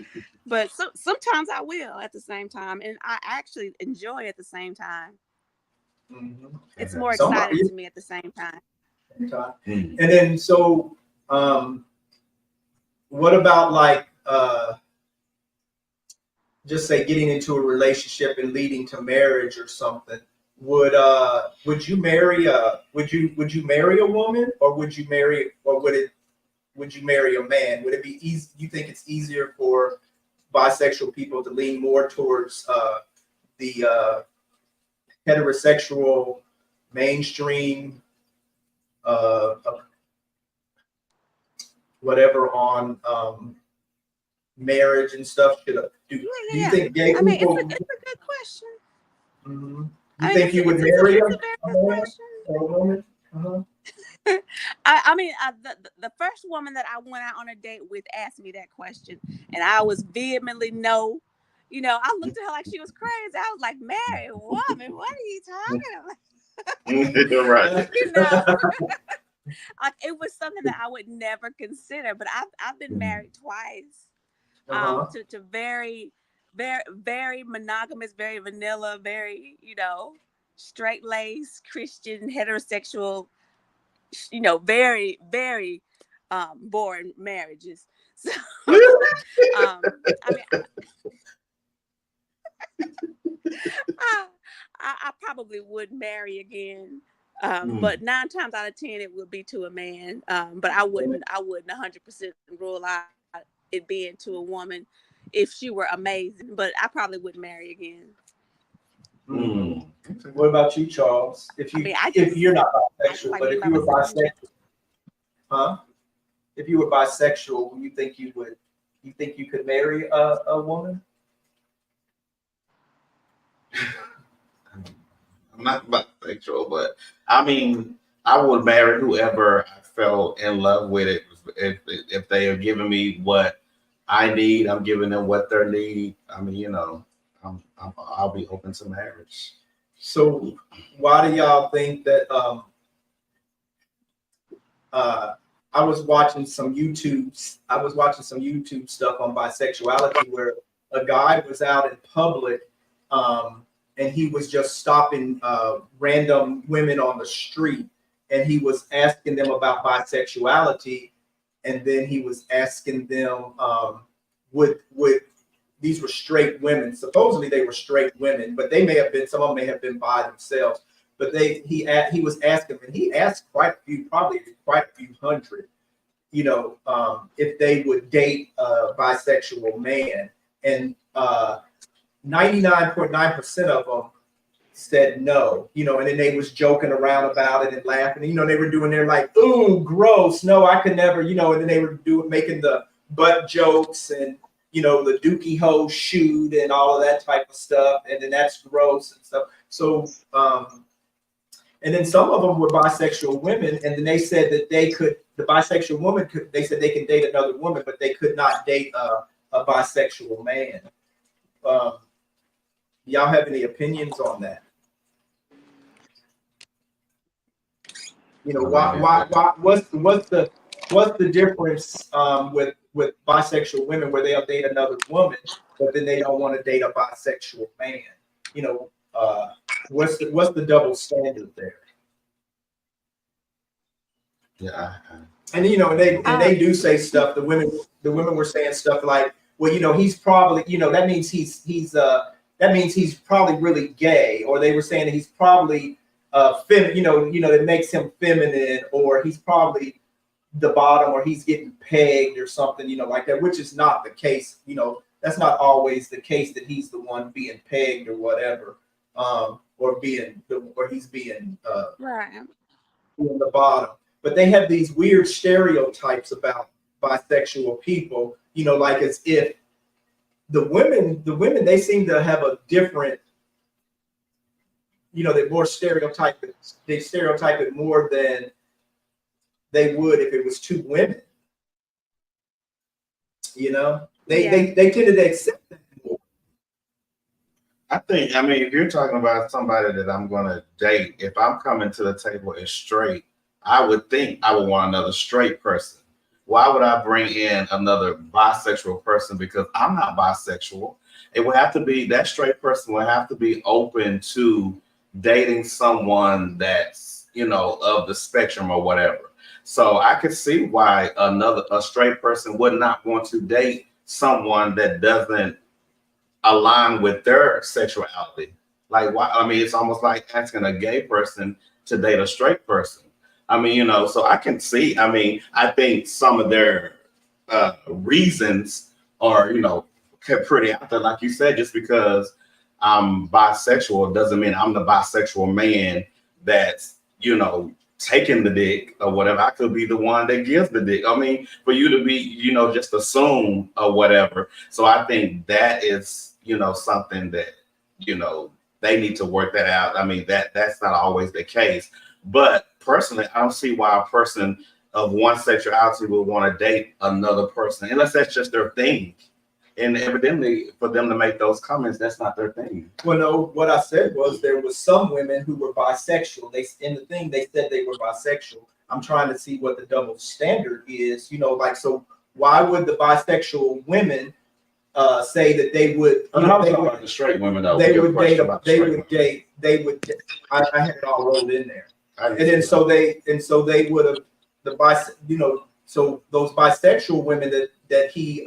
But sometimes I will at the same time, and I actually enjoy at the same time. It's more exciting to me at the same time. And then, so what about like just say getting into a relationship and leading to marriage or something? Would you marry would you marry a woman, or would you marry a man? Would it be easy? You think it's easier for bisexual people to lean more towards the heterosexual mainstream whatever on marriage and stuff? Do you think gay people? It's a good question. Mm-hmm. You think you would marry a man or a woman? I mean, the first woman that I went out on a date with asked me that question, and I was vehemently no. You know, I looked at her like she was crazy. I was like, married woman, what are you talking about? Right. You know, like it was something that I would never consider. But I've been married twice, to very, very, very monogamous, very vanilla, very, you know, straight laced Christian heterosexual, you know, very, very boring marriages. So I mean, I probably would marry again. But 9 times out of 10, it would be to a man. But I wouldn't 100% rule out it being to a woman if she were amazing. But I probably wouldn't marry again. What about you, Charles? If you're not bisexual, but if you were bisexual, huh? If you were bisexual, you think you could marry a woman? I'm not bisexual, but I mean, I would marry whoever I fell in love with. It if they are giving me what I need, I'm giving them what they need. I mean, you know, I'll be open to marriage. So why do y'all think that? I was watching some YouTube stuff on bisexuality where a guy was out in public, and he was just stopping random women on the street, and he was asking them about bisexuality, and then he was asking them would these were straight women. Supposedly they were straight women, but some of them may have been by themselves. But he was asking, and he asked probably quite a few hundred, you know, if they would date a bisexual man, and 99.9% of them said no, you know, and then they was joking around about it and laughing, you know, they were doing their like, ooh, gross, no, I could never, you know, and then they were making the butt jokes and, you know, the dookie hole shoot and all of that type of stuff, and then that's gross and stuff. So and then some of them were bisexual women, and then they said that the bisexual woman they said they can date another woman, but they could not date a bisexual man. Y'all have any opinions on that? You know, why what's the difference with bisexual women where they'll date another woman, but then they don't want to date a bisexual man? You know, what's the double standard there? Yeah. And you know, and they do say stuff. The women were saying stuff like, well, you know, he's probably, you know, that means he's probably really gay, or they were saying that he's probably you know, that makes him feminine, or he's probably the bottom, or he's getting pegged or something, you know, like that, which is not the case. You know, that's not always the case that he's the one being pegged or whatever, or he's being Right. being the bottom. But they have these weird stereotypes about bisexual people, you know, like as if the women, they seem to have a different, you know, they're more stereotyped. They stereotype it more than they would if it was two women. You know, they tended to accept that more. I mean, if you're talking about somebody that I'm going to date, if I'm coming to the table as straight, I would think I would want another straight person. Why would I bring in another bisexual person? Because I'm not bisexual. It would have to be, that straight person would have to be open to dating someone that's, you know, of the spectrum or whatever. So I could see why a straight person would not want to date someone that doesn't align with their sexuality. Like, why? I mean, it's almost like asking a gay person to date a straight person. I mean, you know, so I can see, I mean, I think some of their reasons are, you know, pretty out there. Like you said, just because I'm bisexual doesn't mean I'm the bisexual man that's, you know, taking the dick or whatever. I could be the one that gives the dick. I mean, for you to be, you know, just assume or whatever. So I think that is, you know, something that, you know, they need to work that out. I mean, that's not always the case. But personally, I don't see why a person of one sexuality would want to date another person, unless that's just their thing. And evidently, for them to make those comments, that's not their thing. Well, no, what I said was there was some women who were bisexual. They in the thing they said they were bisexual. I'm trying to see what the double standard is. Like, so why would the bisexual women say that they would? I about the straight women though. They would date. They would. I had it all rolled in there. And then so they would have so those bisexual women that he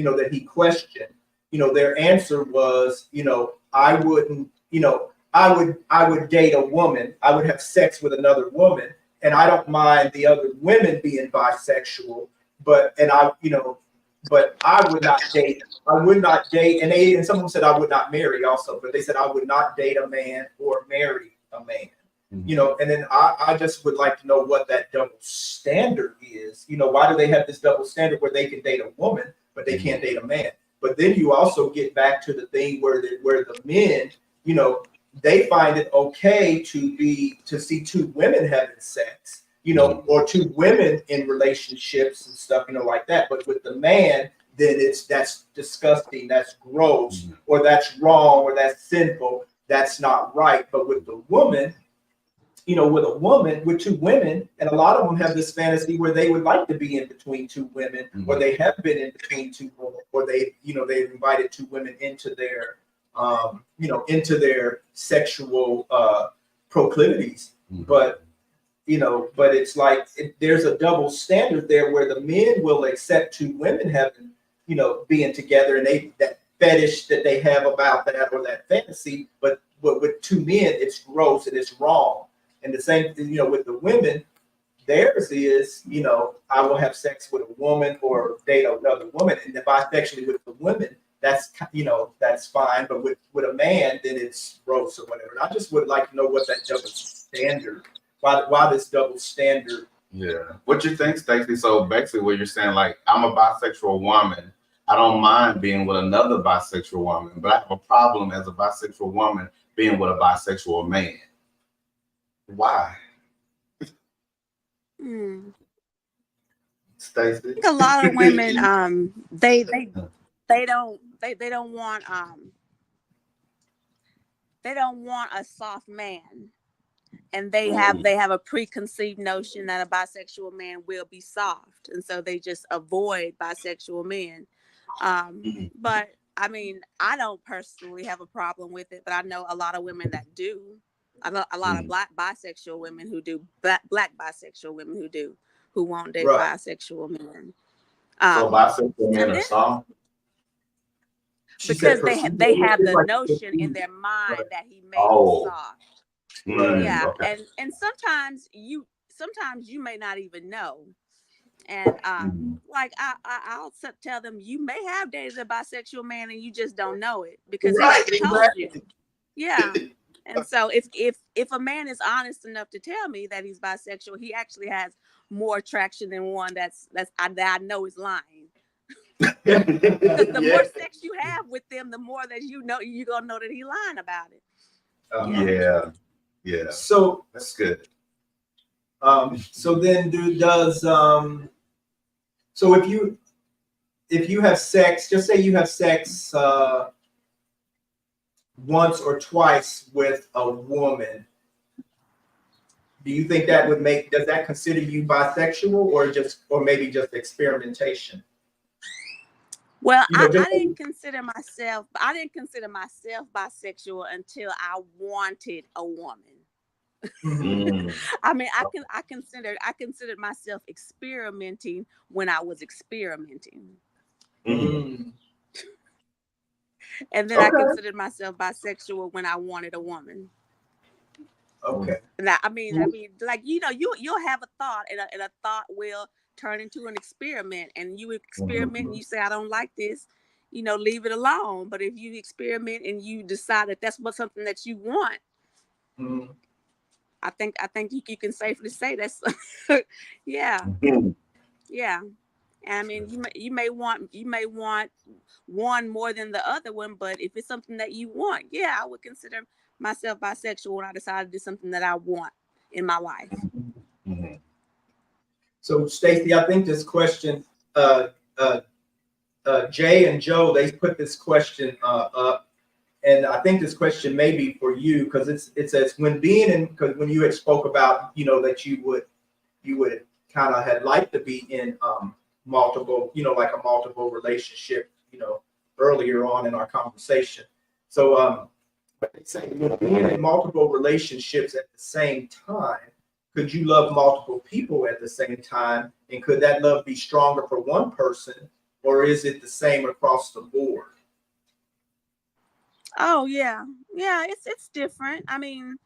that he questioned, their answer was, I wouldn't, I would date a woman, I would have sex with another woman, and I don't mind the other women being bisexual, but I would not date. And someone said I would not marry also, but they said I would not date a man or marry a man. And then I just would like to know what that double standard is. Why do they have this double standard where they can date a woman, but they can't date a man? But then you also get back to the thing where the men, they find it okay to see two women having sex, or two women in relationships and stuff, like that. But with the man, then that's disgusting, that's gross, or that's wrong, or that's sinful, that's not right. But with the woman, with two women, and a lot of them have this fantasy where they would like to be in between two women, or they have been in between two women, or they've invited two women into their, into their sexual proclivities. But it's like there's a double standard there where the men will accept two women having, being together, and that fetish that they have about that, or that fantasy, but with two men, it's gross and it's wrong. And the same thing, with the women, theirs is, I will have sex with a woman or date another woman. And if bisexually with the women, that's fine. But with a man, then it's gross or whatever. And I just would like to know what that double standard, why this double standard. Yeah. What you think, Stacey? So basically what you're saying, like, I'm a bisexual woman. I don't mind being with another bisexual woman, but I have a problem as a bisexual woman being with a bisexual man. Why? Stacey? I think a lot of women, they don't want a soft man, and they have a preconceived notion that a bisexual man will be soft, and so they just avoid bisexual men. But I mean, I don't personally have a problem with it, but I know a lot of women that do. A lot of black bisexual women who do, black bisexual women who won't date bisexual men. So bisexual men are soft? Because they have the notion in their mind that he may be soft. Yeah, okay. And sometimes you may not even know. And like I'll tell them, you may have dated a bisexual man and you just don't know it because he told you. Yeah. And so if a man is honest enough to tell me that he's bisexual, he actually has more attraction than one that I know is lying. Because the more sex you have with them, the more that you're gonna know that he's lying about it. Yeah. So that's good. So then so if you have sex, just say you have sex once or twice with a woman, do you think that does that consider you bisexual, or maybe just experimentation? Well, I didn't consider myself bisexual until I wanted a woman. I mean, I considered myself experimenting when I was experimenting. And then I considered myself bisexual when I wanted a woman. Okay. Now, I mean, like, you'll have a thought, and a thought will turn into an experiment, and you experiment and you say, I don't like this, leave it alone. But if you experiment and you decide that that's something that you want, I think you can safely say that's yeah. Yeah. And I mean, you may want one more than the other one, but if it's something that you want, I would consider myself bisexual when I decide to do something that I want in my life. So, Stacey, I think this question Jay and Joe, they put this question up, and I think this question may be for you because it says when being in, because when you had spoke about, you know, that you would kind of had liked to be in multiple, you know, like a multiple relationship, you know, earlier on in our conversation. So they say when being in multiple relationships at the same time, could you love multiple people at the same time, and could that love be stronger for one person, or is it the same across the board? Oh yeah, yeah. It's different. I mean,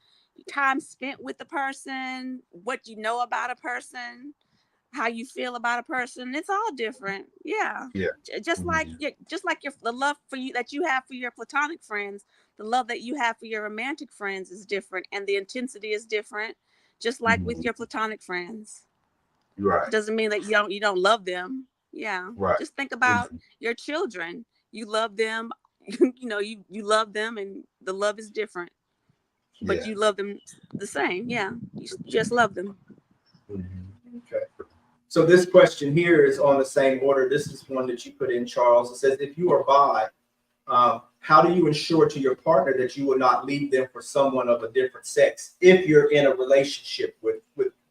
time spent with the person, what you know about a person, how you feel about a person. It's all different. Yeah. Yeah. Just like the love for you that you have for your platonic friends, the love that you have for your romantic friends is different, and the intensity is different. Just like with Mhm. your platonic friends, Right. doesn't mean that you don't love them. Yeah. Right. Just think about your children. You love them. You love them, and the love is different, but Yeah. you love them the same. Yeah. You just love them. Mhm. Okay. So this question here is on the same order. This is one that you put in, Charles. It says, if you are bi, how do you ensure to your partner that you will not leave them for someone of a different sex if you're in a relationship with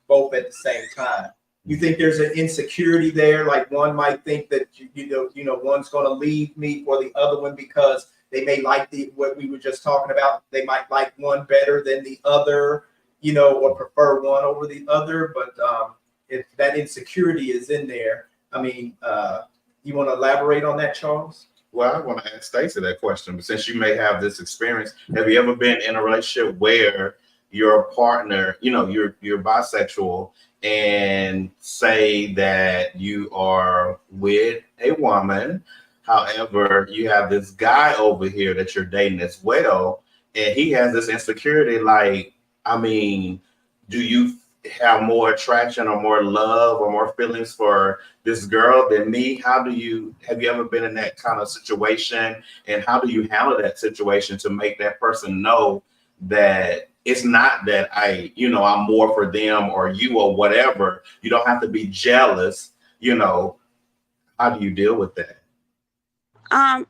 both at the same time? You think there's an insecurity there? Like one might think that one's going to leave me for the other one because they may like what we were just talking about. They might like one better than the other, or prefer one over the other. But if that insecurity is in there, I mean, you want to elaborate on that, Charles? Well, I want to ask Stacey that question, but since you may have this experience, have you ever been in a relationship where your partner, you're bisexual, and say that you are with a woman, however, you have this guy over here that you're dating as well, and he has this insecurity, like, I mean, do you have more attraction or more love or more feelings for this girl than me? Have you ever been in that kind of situation, and how do you handle that situation to make that person know that it's not that I'm more for them or you or whatever? You don't have to be jealous. How do you deal with that? Um,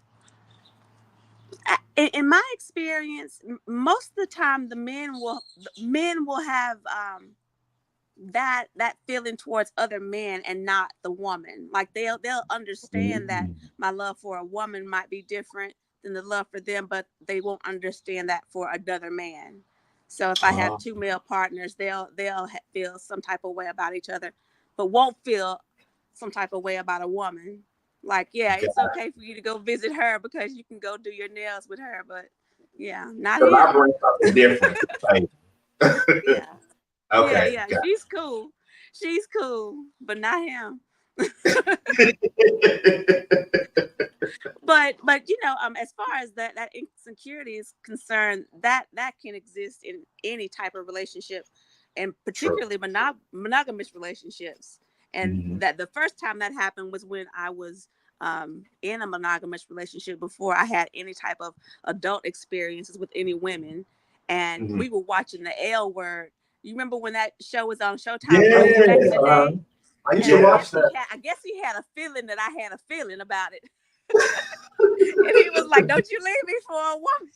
in my experience, most of the time the men will have that feeling towards other men and not the woman. Like they'll understand that my love for a woman might be different than the love for them, but they won't understand that for another man. So if I have two male partners, they'll feel some type of way about each other, but won't feel some type of way about a woman. Like, yeah, it's okay for you to go visit her because you can go do your nails with her, but yeah, not Because I him. bring something different. Yeah. Okay. Yeah. She's cool. She's cool, but not him. But as far as that insecurity is concerned, that can exist in any type of relationship, and particularly monogamous relationships. And that the first time that happened was when I was in a monogamous relationship before I had any type of adult experiences with any women, and we were watching the L Word. You remember when that show was on Showtime back in the day? I used to watch that. I guess he had a feeling that I had a feeling about it. And he was like, "Don't you leave me for a woman."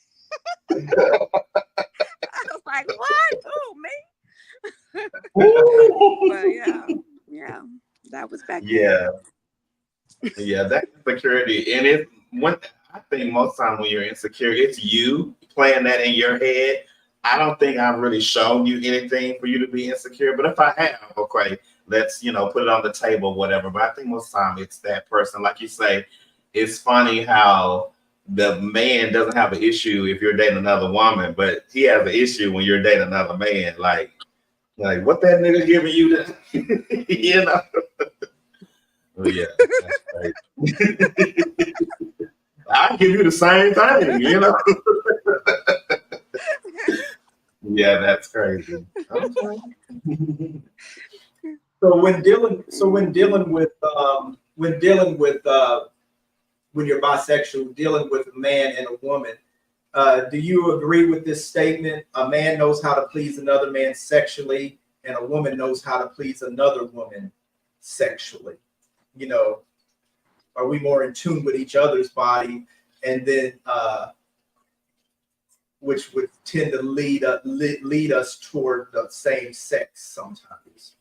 I was like, "What? Who, me?" But yeah, that was back then. Yeah, that insecurity, and I think most time when you're insecure, it's you playing that in your head. I don't think I've really shown you anything for you to be insecure, but if I have, okay, let's put it on the table, whatever. But I think most time it's that person, like you say. It's funny how the man doesn't have an issue if you're dating another woman, but he has an issue when you're dating another man. Like what that nigga giving you to, Oh yeah, that's right. I give you the same thing. Yeah, that's crazy. Okay. So when dealing with when you're bisexual, dealing with a man and a woman, do you agree with this statement? A man knows how to please another man sexually, and a woman knows how to please another woman sexually. are we more in tune with each other's body, and then which would tend to lead us toward the same sex sometimes.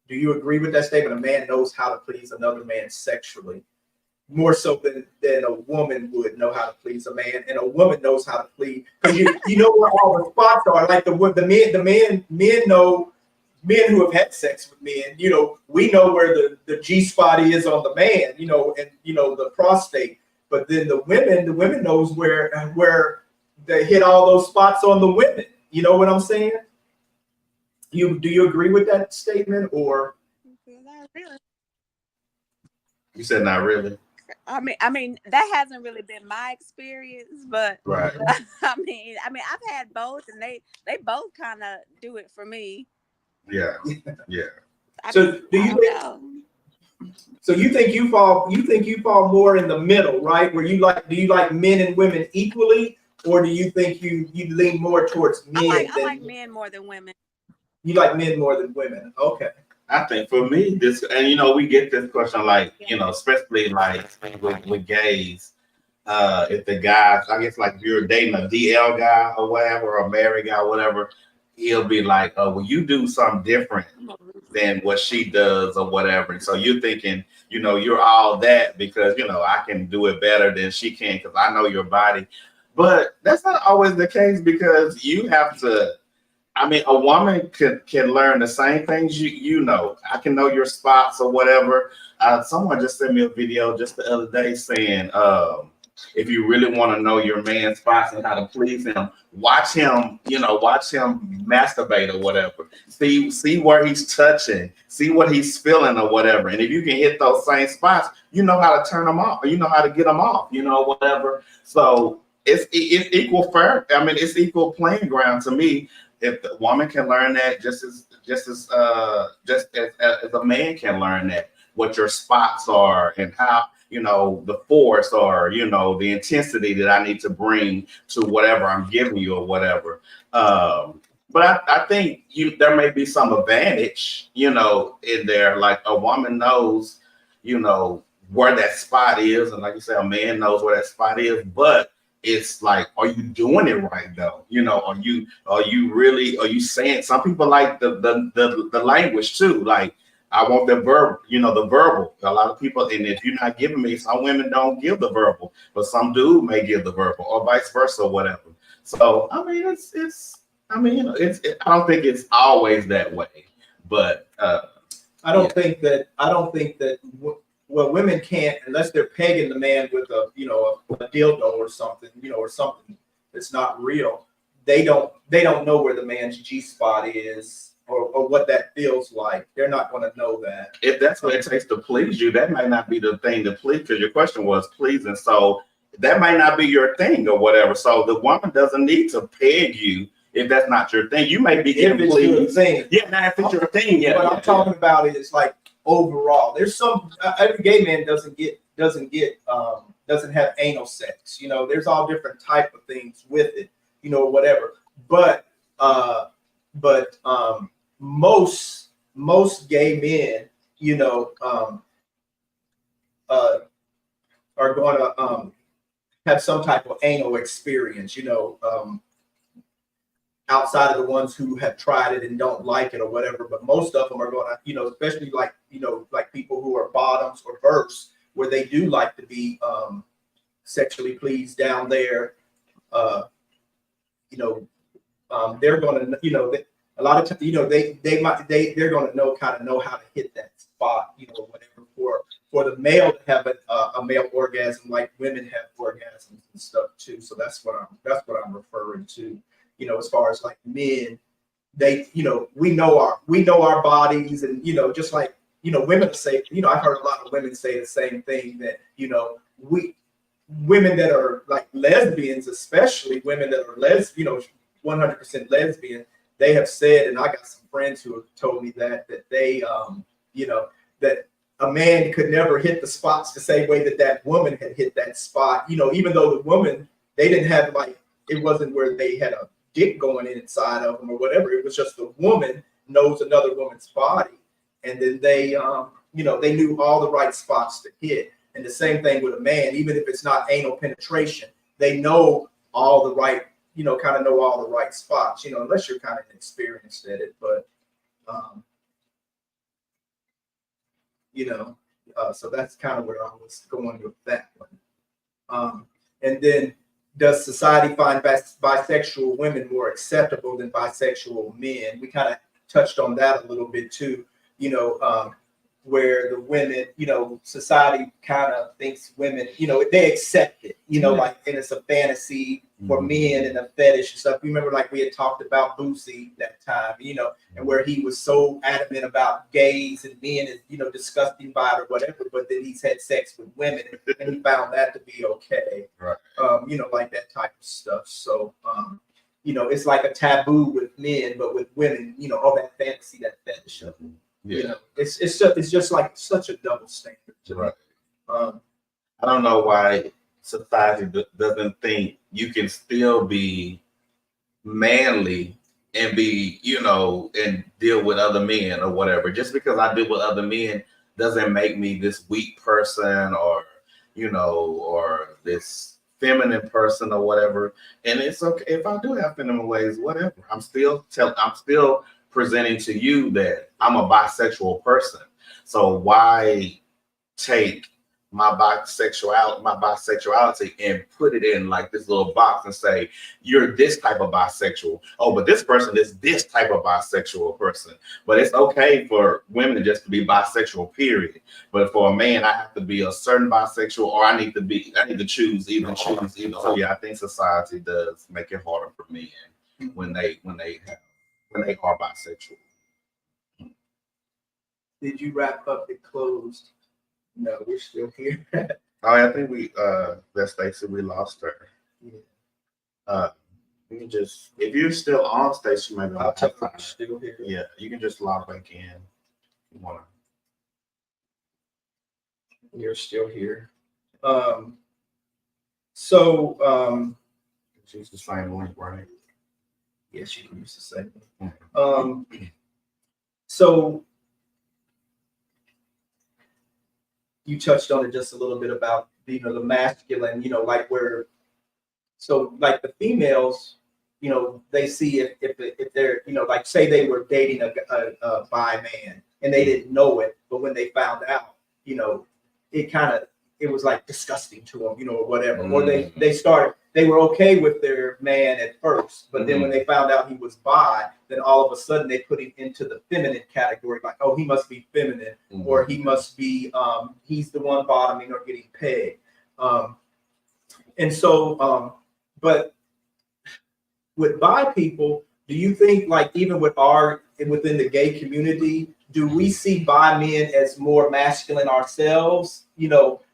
Do you agree with that statement? A man knows how to please another man sexually more so than a woman would know how to please a man, and a woman knows how to please, because you know where all the spots are. Like the men know, men who have had sex with men, you know, we know where the G spot is on the man, you know, and you know the prostate. But then the women knows where they hit all those spots on the women. You know what I'm saying? Do you agree with that statement, or? Not really. You said not really. I mean, that hasn't really been my experience, but Right. I mean, I've had both, and they both kind of do it for me. Yeah, yeah. So do you think? So you think you fall more in the middle, right? Where do you like men and women equally, or do you think you lean more towards men? I like men more than women. You like men more than women. Okay. I think for me, this, and you know, we get this question like, you know, especially like with gays, if the guys, I guess like if you're dating a DL guy or whatever, or a married guy, or whatever, he'll be like, oh, well, you do something different than what she does or whatever. And so you're thinking, you know, you're all that because, you know, I can do it better than she can because I know your body. But that's not always the case, because you have to, I mean, a woman can learn the same things you know. I can know your spots or whatever. Someone just sent me a video just the other day saying, if you really want to know your man's spots and how to please him, watch him masturbate or whatever. See where he's touching, see what he's feeling or whatever. And if you can hit those same spots, you know how to turn them off, or you know how to get them off, you know, whatever. So it's equal fair. I mean, it's equal playing ground to me. If the woman can learn that just as a man can learn that, what your spots are and how, you know, the force or, you know, the intensity that I need to bring to whatever I'm giving you or whatever. But I think there may be some advantage, you know, in there. Like a woman knows, you know, where that spot is, and like you said, a man knows where that spot is, but it's like, are you doing it right though? You know, are you saying? Some people like the language too. Like, I want the verb, you know, the verbal. A lot of people, and if you're not giving me, some women don't give the verbal, but some dude may give the verbal, or vice versa, or whatever. So I mean, I don't think it's always that way, but I don't think that. Well, women can't, unless they're pegging the man with a dildo or something, you know, or something that's not real. They don't know where the man's G spot is, or what that feels like. They're not going to know that. If that's what it takes to please you, that might not be the thing to please, because your question was pleasing. So that might not be your thing or whatever. So the woman doesn't need to peg you if that's not your thing. You may be getting pleased. Yeah, now if it's your thing, yeah. What I'm talking about is like overall. There's some every gay man doesn't have anal sex. You know, there's all different type of things with it. You know, whatever. But most gay men, you know, are going to have some type of anal experience. You know, outside of the ones who have tried it and don't like it or whatever, but most of them are going to, you know, especially like, you know, like people who are bottoms or verse, where they do like to be sexually pleased down there. You know, they're going to, you know, a lot of times, you know, they're going to kind of know how to hit that spot, you know, whatever, for the male to have a male orgasm, like women have orgasms and stuff too. So that's what I'm referring to. You know, as far as like men, they, you know, we know our bodies, and, you know, just like, you know, women say, you know, I've heard a lot of women say the same thing, that, you know, women that are like lesbians, especially women that are you know, 100% lesbian, they have said, and I got some friends who have told me that they, you know, that a man could never hit the spots the same way that woman had hit that spot, you know, even though the woman, they didn't have, like, it wasn't where they had a dick going inside of them or whatever. It was just the woman knows another woman's body, and then they, you know, they knew all the right spots to hit. And the same thing with a man, even if it's not anal penetration, they know all the right, kind of know all the right spots, unless you're kind of experienced at it. But, so that's kind of where I was going with that one. And then, does society find bisexual women more acceptable than bisexual men? We kind of touched on that a little bit too, where the women, society kind of thinks women, they accept it, like, and it's a fantasy for men and a fetish and stuff. Remember, like we had talked about Boosie that time, and where he was so adamant about gays and men and, disgusting by it or whatever, but then he's had sex with women and he found that to be okay. Right. Like that type of stuff. So, it's like a taboo with men, but with women, all that fantasy, that fetish. Yeah. It's just like such a double standard. Right. I don't know why society doesn't think you can still be manly and be, and deal with other men or whatever. Just because I deal with other men doesn't make me this weak person or, or this feminine person or whatever. And it's okay if I do have feminine ways, whatever. I'm still presenting to you that I'm a bisexual person. So why take my bisexuality and put it in like this little box and say, you're this type of bisexual. Oh, but this person is this type of bisexual person. But it's okay for women just to be bisexual, period. But for a man, I have to be a certain bisexual, or I need to choose either. So yeah, I think society does make it harder for men when they are bisexual. Did you wrap up it closed? No, we're still here. Oh, I think that Stacey, we lost her. Yeah. You can just, if you're still on, Stacey, maybe I'll tell you still here. Yeah, you can just log back in. If you wanna. You're still here. She's the same link, right? Yes, you can use the same. Mm-hmm. So you touched on it just a little bit about the masculine, like where, so like the females, they see if they're, like say they were dating a bi man and they didn't know it, but when they found out, it was like disgusting to them, or whatever. Or they were okay with their man at first, but then when they found out he was bi, then all of a sudden they put him into the feminine category, like, oh, he must be feminine, or he must be, he's the one bottoming or getting pegged. But with bi people, do you think, like, even within the gay community, do we see bi men as more masculine ourselves?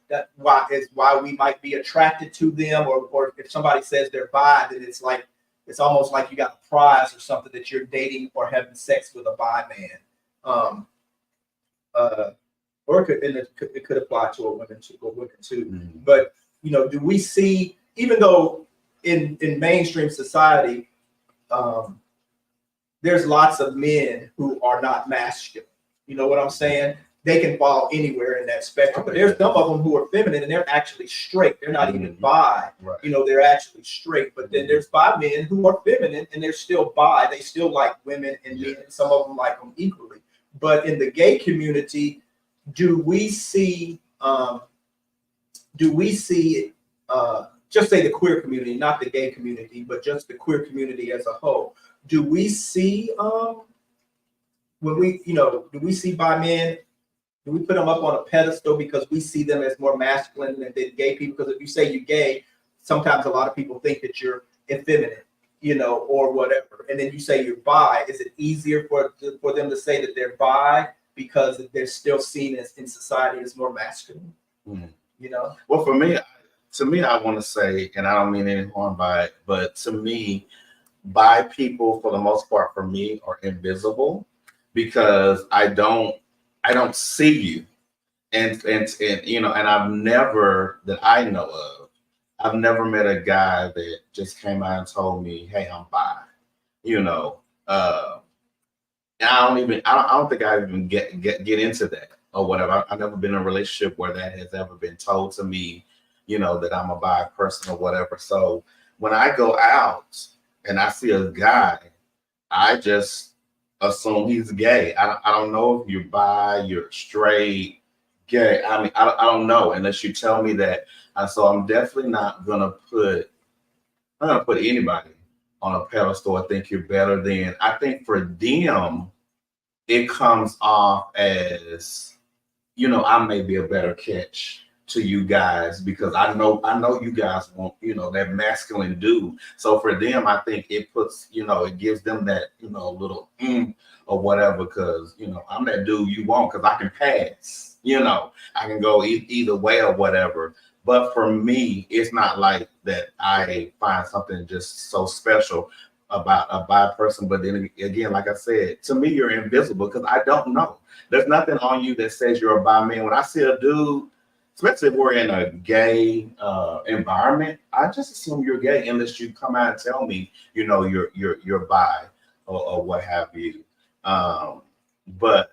That why we might be attracted to them, or if somebody says they're bi, then it's almost like you got a prize or something that you're dating or having sex with a bi man. Or it could apply to a woman too. But do we see, even though in mainstream society, there's lots of men who are not masculine. You know what I'm saying? They can fall anywhere in that spectrum. But there's some of them who are feminine and they're actually straight. They're not even bi. Right. They're actually straight. But then there's bi men who are feminine and they're still bi. They still like women and men. And some of them like them equally. But in the gay community, do we see just say the queer community, not the gay community, but just the queer community as a whole? Do we see do we see bi men? Do we put them up on a pedestal because we see them as more masculine than gay people? Because if you say you're gay, sometimes a lot of people think that you're effeminate, or whatever. And then you say you're bi. Is it easier for them to say that they're bi because they're still seen as in society as more masculine? Well, to me, I want to say, and I don't mean any harm by it, but to me, bi people, for the most part, for me, are invisible because I don't see you, and I've never, that I know of, I've never met a guy that just came out and told me, "Hey, I'm bi," and I don't think I even get into that or whatever. I've never been in a relationship where that has ever been told to me, that I'm a bi person or whatever. So when I go out and I see a guy, I just assume he's gay. I don't know if you're bi, you're straight, gay. I mean, I don't know unless you tell me that. So I'm definitely not gonna put anybody on a pedestal or think you're better than. I think for them, it comes off as, I may be a better catch to you guys because I know you guys want, that masculine dude. So for them, I think it puts, it gives them that, little or whatever, because, I'm that dude you want because I can pass, I can go either way or whatever. But for me, it's not like that I find something just so special about a bi person. But then again, like I said, to me, you're invisible because I don't know. There's nothing on you that says you're a bi man. When I see a dude, especially if we're in a gay environment, I just assume you're gay unless you come out and tell me, you're bi or what have you. But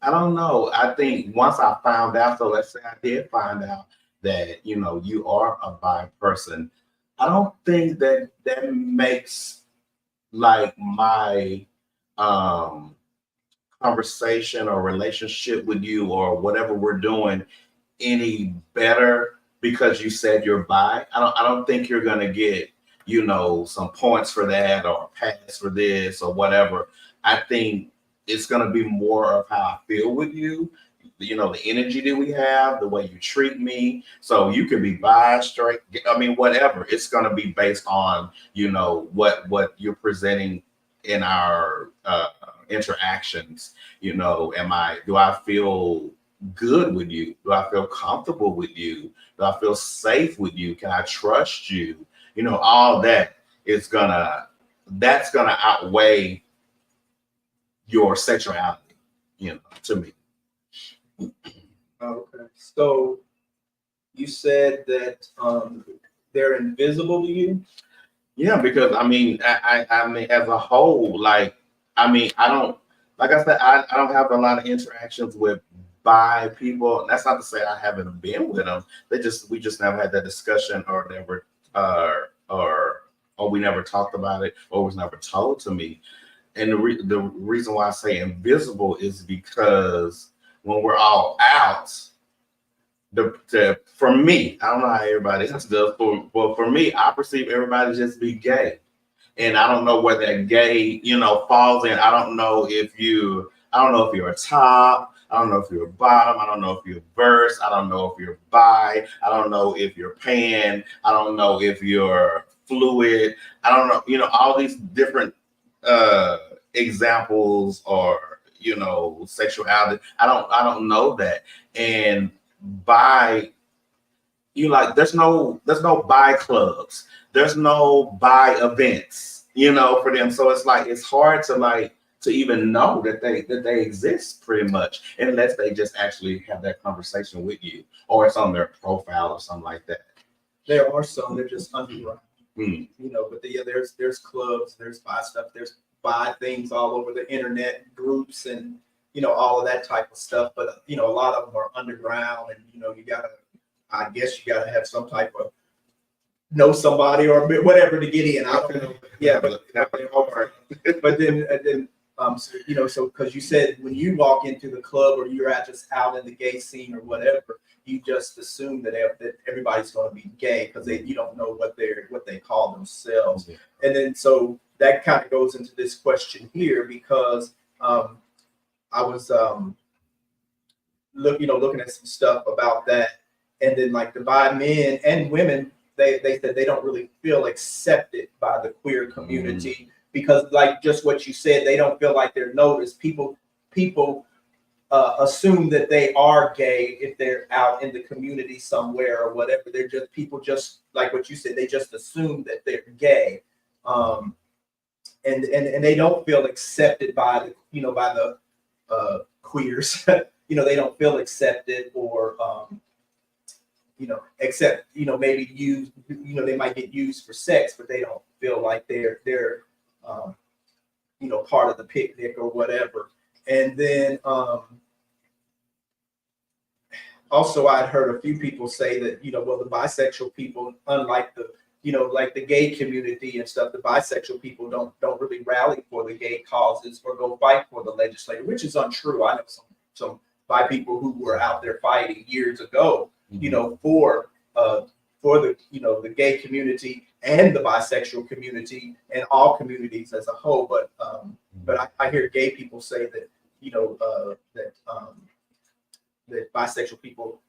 I don't know. I think once I found out, so let's say I did find out that you are a bi person, I don't think that makes like my conversation or relationship with you or whatever we're doing any better because you said you're bi. I don't think you're gonna get, some points for that or a pass for this or whatever. I think it's gonna be more of how I feel with you, the energy that we have, the way you treat me. So you could be bi, straight, I mean, whatever. It's gonna be based on, what you're presenting in our interactions. Do I feel good with you? Do I feel comfortable with you? Do I feel safe with you? Can I trust you? All that is that's gonna outweigh your sexuality, to me. Okay. So you said that they're invisible to you. Yeah, because I mean, I mean, as a whole, like, I mean, I don't, like I said, I don't have a lot of interactions with bi people. And that's not to say I haven't been with them. We just never had that discussion or never, or we never talked about it or was never told to me. And the reason why I say invisible is because when we're all out, for me, I don't know how everybody else does, but for me, I perceive everybody to just be gay. And I don't know where that gay, falls in. I don't know if you're a top. I don't know if you're a bottom. I don't know if you're verse. I don't know if you're bi. I don't know if you're pan. I don't know if you're fluid. I don't know, all these different examples or, sexuality. I don't know that. And bi, there's no bi clubs, there's no bi events, for them. So it's like it's hard to even know that they exist pretty much unless they just actually have that conversation with you or it's on their profile or something like that. There are some, they're just underground. Mm. But there's clubs, there's bi stuff, there's bi things all over the internet, groups and all of that type of stuff. But a lot of them are underground, and I guess you gotta have some type of know somebody or whatever to get in. I don't know. Yeah, but then so because you said when you walk into the club or you're just out in the gay scene or whatever, you just assume that everybody's going to be gay because you don't know what they call themselves. Yeah. And then so that kind of goes into this question here because I was looking at some stuff about that, and then like the bi men and women, they said they don't really feel accepted by the queer community because, like just what you said, they don't feel like they're noticed. People assume that they are gay if they're out in the community somewhere or whatever. They're just like what you said. They just assume that they're gay, and they don't feel accepted by the queers. They don't feel accepted or except maybe used. They might get used for sex, but they don't feel like they're part of the picnic or whatever. And then Also, I'd heard a few people say that, well, the bisexual people, unlike the, like the gay community and stuff, the bisexual people don't really rally for the gay causes or go fight for the legislature, which is untrue. I know some bi people who were out there fighting years ago, for the, the gay community and the bisexual community and all communities as a whole. But I hear gay people say that, that bisexual people,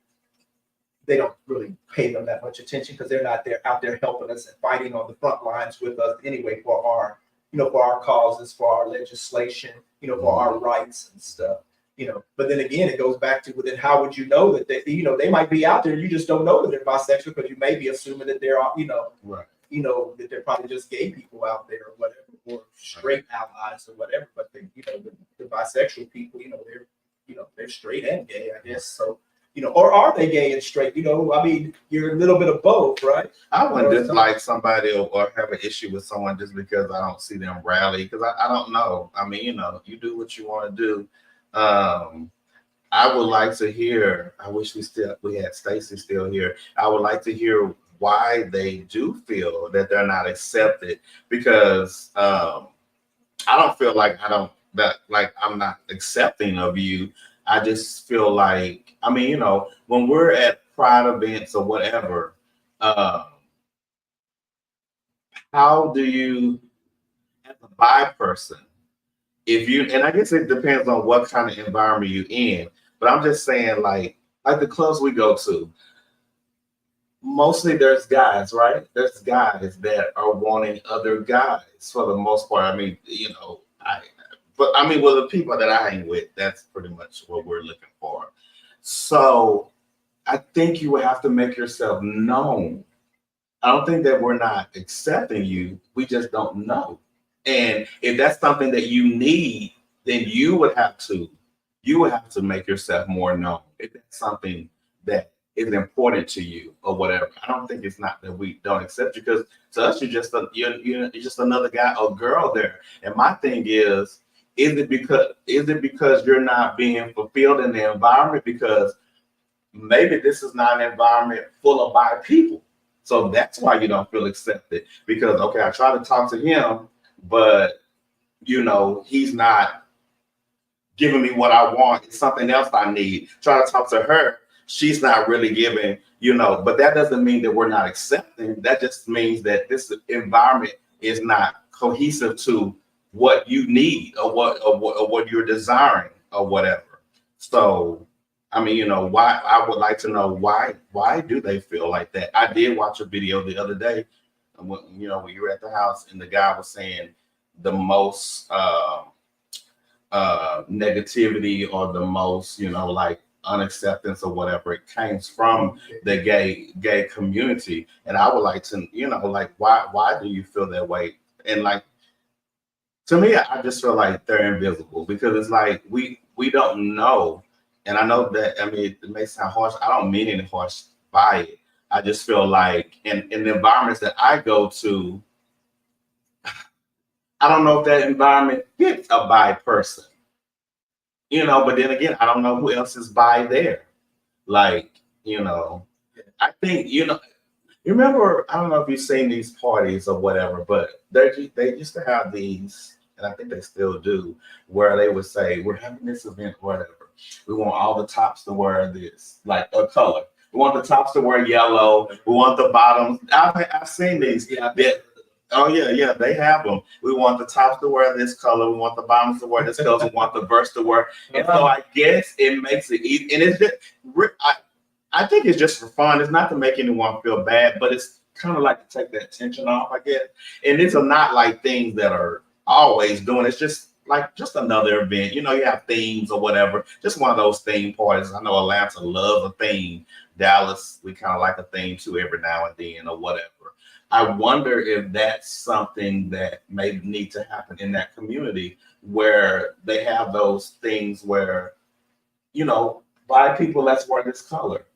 they don't really pay them that much attention because they're not out there helping us and fighting on the front lines with us anyway for our, for our causes, for our legislation, for our rights and stuff. But then again, it goes back to, well, then how would you know that they might be out there? You just don't know that they're bisexual because you may be assuming that they're, right. That they're probably just gay people out there or whatever, or straight allies or whatever. But the bisexual people, they're straight and gay, I guess. So, or are they gay and straight? I mean, you're a little bit of both, right? I wouldn't dislike somebody or have an issue with someone just because I don't see them rally, because I don't know. I mean, you do what you want to do. I would like to hear, I wish we had Stacy still here. I would like to hear why they do feel that they're not accepted, because I don't feel like I'm not accepting of you. I just feel like, I mean, when we're at pride events or whatever, how do you, as a bi person, and I guess it depends on what kind of environment you're in, but I'm just saying, like the clubs we go to, mostly there's guys, right? There's guys that are wanting other guys for the most part. I mean, with the people that I hang with, that's pretty much what we're looking for. So I think you would have to make yourself known. I don't think that we're not accepting you. We just don't know. And if that's something that you need, then you would have to make yourself more known. If that's something that is important to you or whatever. I don't think it's not that we don't accept you, because to us you're just another guy or girl there. And my thing is it because you're not being fulfilled in the environment? Because maybe this is not an environment full of bi people. So that's why you don't feel accepted. Because okay, I try to talk to him, but he's not giving me what I want. It's something else I need. Try to talk to her, she's not really giving, but that doesn't mean that we're not accepting. That just means that this environment is not cohesive to what you need or what you're desiring or whatever. So, I mean, why, I would like to know why do they feel like that? I did watch a video the other day, when you were at the house, and the guy was saying the most negativity or the most, like unacceptance or whatever, it came from the gay community. And I would like to, like, why do you feel that way? And like, to me, I just feel like they're invisible, because it's like we don't know. And I know that, I mean, it may sound harsh. I don't mean any harsh by it. I just feel like in the environments that I go to, I don't know if that environment fits a bi person. But then again, I don't know who else is bi there. Like, I think, you remember, I don't know if you've seen these parties or whatever, but they used to have these, and I think they still do, where they would say, we're having this event, whatever. We want all the tops to wear this, like a color. We want the tops to wear yellow. We want the bottoms. I've seen these. Yeah. Oh, yeah, they have them. We want the tops to wear this color. We want the bottoms to wear this color. We want the verse to wear. And so I guess it makes it easy. And it's just, I think it's just for fun. It's not to make anyone feel bad, but it's kind of like to take that tension off, I guess. And it's not like things that are always doing. It's just like another event. You have themes or whatever. Just one of those theme parties. I know Atlanta loves a theme. Dallas, we kind of like a theme too every now and then or whatever. I wonder if that's something that may need to happen in that community, where they have those things where, bi people, let's wear this color,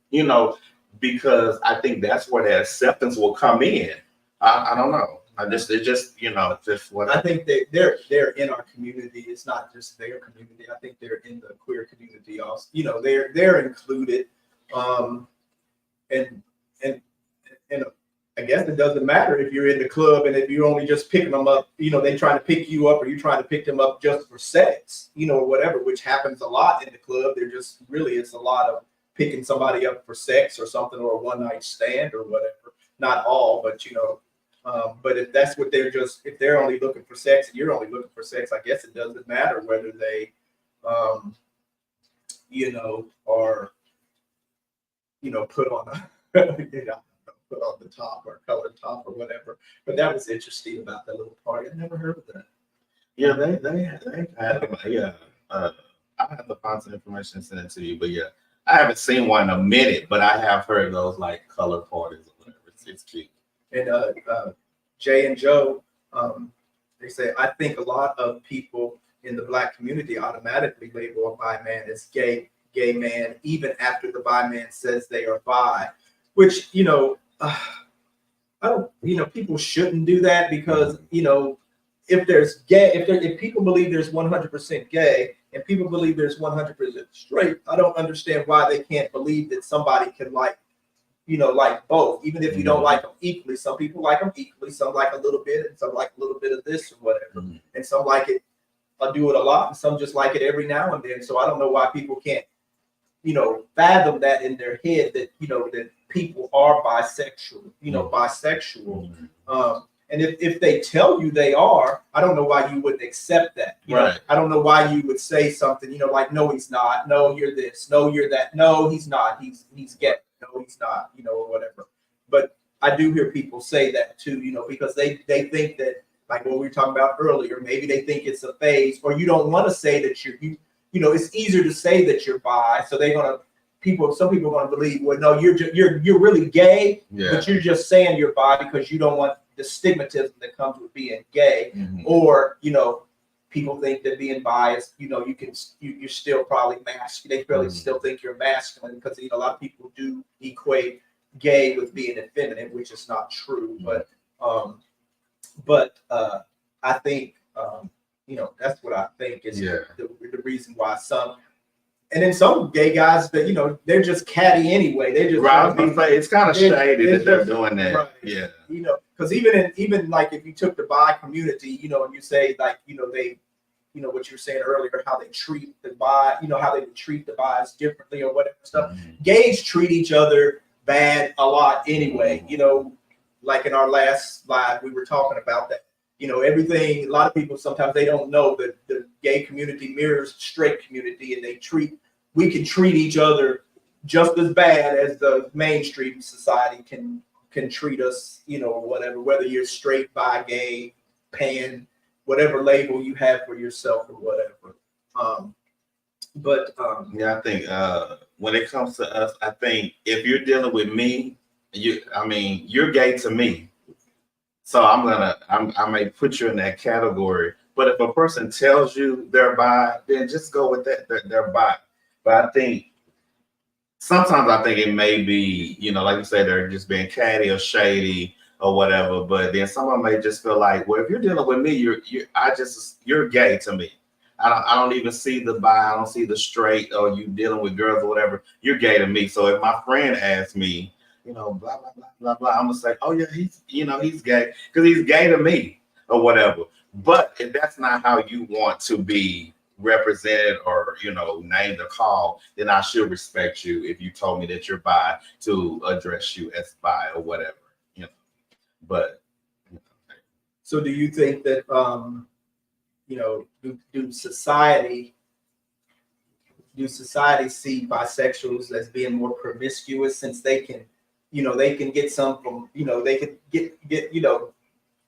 because I think that's where the acceptance will come in. I don't know. Just what I think they're in our community. It's not just their community. I think they're in the queer community also. They're included. Um, and and and I guess it doesn't matter if you're in the club and if you're only just picking them up, they trying to pick you up, or you trying to pick them up just for sex, or whatever, which happens a lot in the club. They're just really, it's a lot of picking somebody up for sex or something, or a one night stand or whatever. Not all, but but if that's what if they're only looking for sex and you're only looking for sex, I guess it doesn't matter whether they, are, put on a, put on the top or colored top or whatever. But that was interesting about that little party. I've never heard of that. Yeah, they had yeah. I have to find some information and send it to you. But yeah, I haven't seen one in a minute, but I have heard those like color parties or whatever. It's cute. And Jay and Joe, they say, I think a lot of people in the Black community automatically label a bi man as gay man, even after the bi man says they are bi, which, I don't, people shouldn't do that, because, if there's gay, if people believe there's 100% gay and people believe there's 100% straight, I don't understand why they can't believe that somebody can like both, even if you don't like them equally. Some people like them equally, some like a little bit, and some like a little bit of this or whatever. And some like it, do it a lot, and some just like it every now and then. So I don't know why people can't, fathom that in their head, that, that people are bisexual, bisexual. And if they tell you they are, I don't know why you wouldn't accept that. Right. I don't know why you would say something, like, no, he's not. No, you're this. No, you're that. No, he's not. He's gay. No, he's not, or whatever. But I do hear people say that too, because they think that, like what we were talking about earlier, maybe they think it's a phase, or you don't want to say that it's easier to say that you're bi. So some people are going to believe, well, no, you're really gay, but you're just saying you're bi because you don't want the stigmatism that comes with being gay. Or, people think that being bi is, you're still probably masculine. They probably still think you're masculine, because a lot of people do equate gay with being effeminate, which is not true. But I think that's what I think is the reason why some. And then some gay guys that, they're just catty anyway. They just it's kind of shady that they're doing that. Right. Yeah. Because even like if you took the bi community, and you say like, they, what you were saying earlier, how they treat the bi, how they would treat the bis differently or whatever stuff. Gays treat each other bad a lot anyway. Like in our last slide, we were talking about that. Everything, a lot of people, sometimes they don't know that the gay community mirrors the straight community, and we can treat each other just as bad as the mainstream society can treat us, whatever, whether you're straight, bi, gay, pan, whatever label you have for yourself or whatever. I think when it comes to us, I think if you're dealing with me, you're gay to me. So I may put you in that category. But if a person tells you they're bi, then just go with that, they're bi. But I think sometimes it may be, like you say, they're just being catty or shady or whatever. But then someone may just feel like, well, if you're dealing with me, you're gay to me. I don't even see the bi, I don't see the straight, or you dealing with girls or whatever. You're gay to me. So if my friend asks me, blah blah blah blah blah, I'm gonna say, oh yeah, he's gay, because he's gay to me or whatever. But if that's not how you want to be represented or named or called, then I should respect you if you told me that you're bi, to address you as bi or whatever. But so do you think that do society see bisexuals as being more promiscuous, since they can get some from, they could get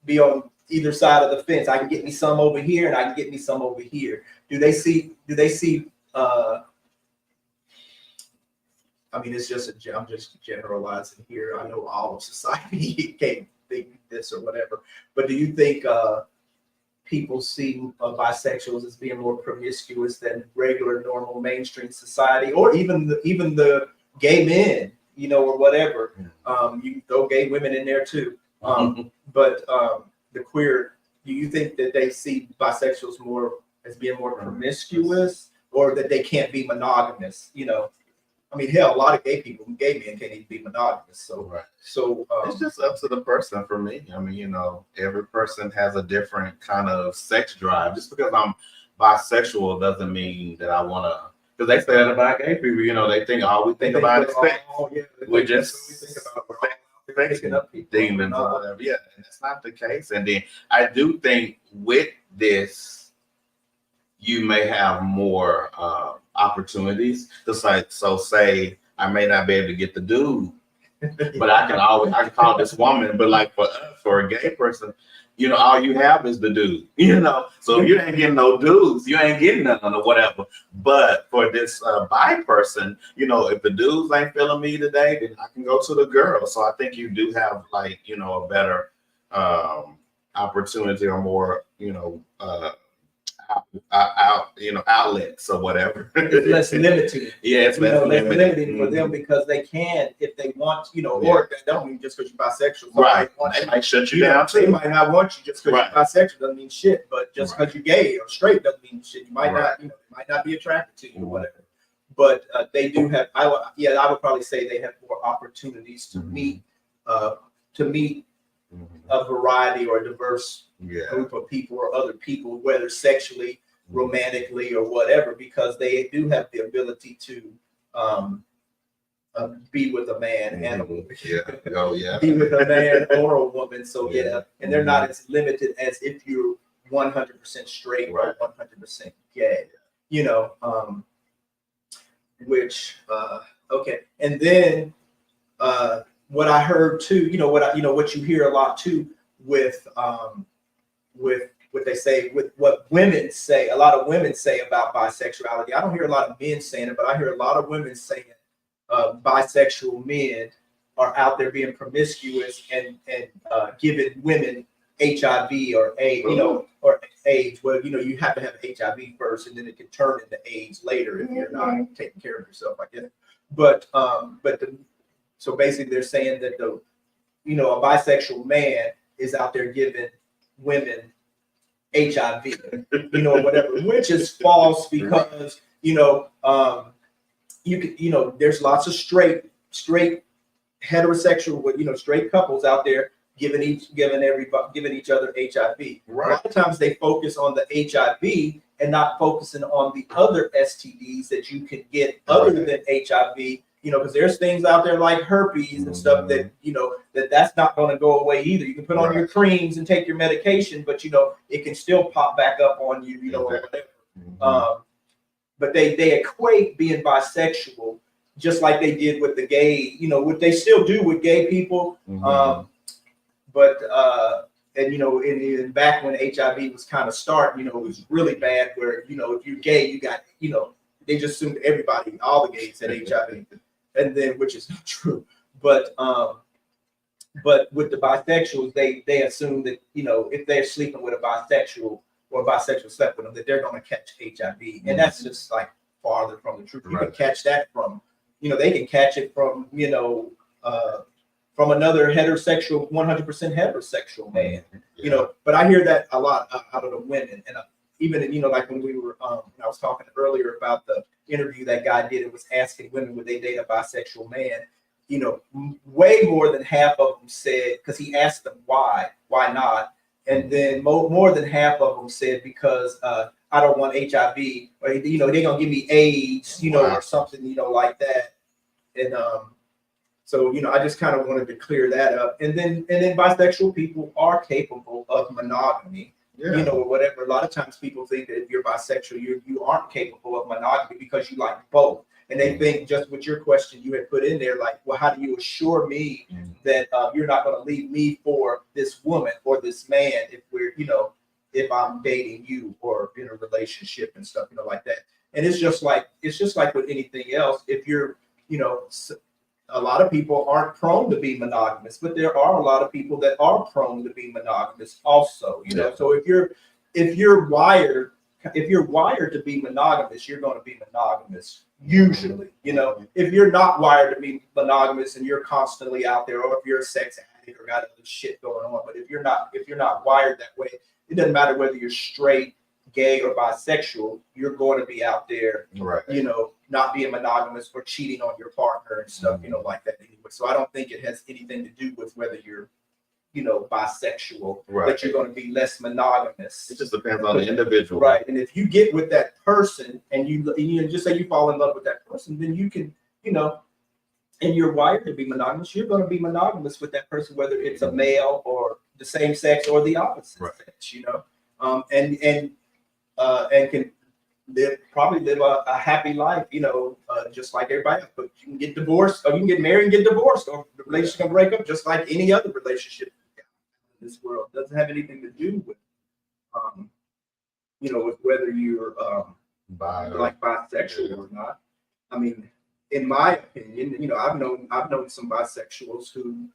be on either side of the fence? I can get me some over here and I can get me some over here. Do they see I'm just generalizing here. I know all of society can't think this or whatever, but do you think people see bisexuals as being more promiscuous than regular, normal, mainstream society, or even the gay men, or whatever? You can throw gay women in there too. But the queer, do you think that they see bisexuals more as being more promiscuous, or that they can't be monogamous? I mean, hell, a lot of gay men can't even be monogamous. So, Right. so It's just up to the person for me. I mean, you know, every person has a different kind of sex drive. Just because I'm bisexual doesn't mean that I want to, because they say that about gay people, you know, they think all we think about is sex. We're just picking up people, demons or whatever. Yeah, and that's not the case. And then I do think with this, you may have more opportunities. Just like, so say I may not be able to get the dude, but I can call this woman. But like for us, for a gay person, you know, all you have is the dude, you know. So if you ain't getting no dudes, you ain't getting nothing or whatever. But for this bi person, you know, if the dudes ain't feeling me today, then I can go to the girl. So I think you do have, like, you know, a better opportunity or more, you know, outlets or whatever. It's less limited. Yeah, it's less limited for them because they can, if they want, you know, Yeah. or they don't mean just because you're bisexual. So Right. they They might shut you know, down they too. might not want you just because Right. you're bisexual doesn't mean shit. But just because you're gay or straight doesn't mean shit. You might Right. not, you know, might not be attracted to you or Mhm. whatever. But they do have. I would probably say they have more opportunities to Mhm. meet Mhm. a variety or a diverse Yeah. group of people or other people, whether sexually, romantically, or whatever, because they do have the ability to be with a man and a woman. Yeah. Oh yeah. Be with a man or a woman. So Yeah. yeah, and they're not as limited as if you're 100% straight Right. or 100% gay. You know, which okay, and then what I heard too, what you hear a lot too with what they say, with what women say, a lot of women say about bisexuality. I don't hear a lot of men saying it, but I hear a lot of women saying bisexual men are out there being promiscuous and giving women HIV or or AIDS. Well, you know, you have to have HIV first, and then it can turn into AIDS later if you're not taking care of yourself, I guess. So basically, they're saying that a bisexual man is out there giving women HIV, you know, whatever, which is false because there's lots of straight heterosexual, straight couples out there giving each other HIV. Right. A lot of times they focus on the HIV and not focusing on the other STDs that you can get other than HIV. Because there's things out there like herpes and stuff that that's not going to go away either. You can put on your creams and take your medication, but it can still pop back up on you, or whatever. But they equate being bisexual just like they did with the gay, what they still do with gay people. And back when HIV was kind of starting, it was really bad where, if you're gay, you got, they just assumed everybody, all the gays had HIV. And then, which is not true, but with the bisexuals, they assume that if they're sleeping with a bisexual or a bisexual slept with them, that they're going to catch HIV, and that's just like farther from the truth. You can catch that from, they can catch it from from another heterosexual, 100% heterosexual man, But I hear that a lot out of the women, and even like when we were, I was talking earlier about the interview that guy did. It was asking women would they date a bisexual man. Way more than half of them said, because he asked them why not, and then more than half of them said because I don't want HIV, or they're gonna give me AIDS, or something, like that, and so I just kind of wanted to clear that up, and then bisexual people are capable of monogamy. Or whatever. A lot of times people think that if you're bisexual, you aren't capable of monogamy because you like both. And they think, just with your question you had put in there, like, well, how do you assure me that you're not going to leave me for this woman or this man if we're, if I'm dating you or in a relationship and stuff, like that. And it's just like with anything else. If you're, a lot of people aren't prone to be monogamous, but there are a lot of people that are prone to be monogamous also, So if you're wired to be monogamous, you're going to be monogamous usually, If you're not wired to be monogamous and you're constantly out there, or if you're a sex addict or got other shit going on, but if you're not wired that way, it doesn't matter whether you're straight, gay, or bisexual, you're going to be out there, not being monogamous or cheating on your partner and stuff, like that anyway. So I don't think it has anything to do with whether you're, bisexual, that you're going to be less monogamous. It just depends on the individual. Right. And if you get with that person and you just say you fall in love with that person, then you can, and you're wired to be monogamous, you're going to be monogamous with that person, whether it's a male or the same sex or the opposite sex, and can probably live a happy life, just like everybody else. But you can get divorced, or you can get married and get divorced, or the relationship can break up just like any other relationship in this world. It doesn't have anything to do with, with whether you're like bisexual or not. I mean, in my opinion, I've known some bisexuals who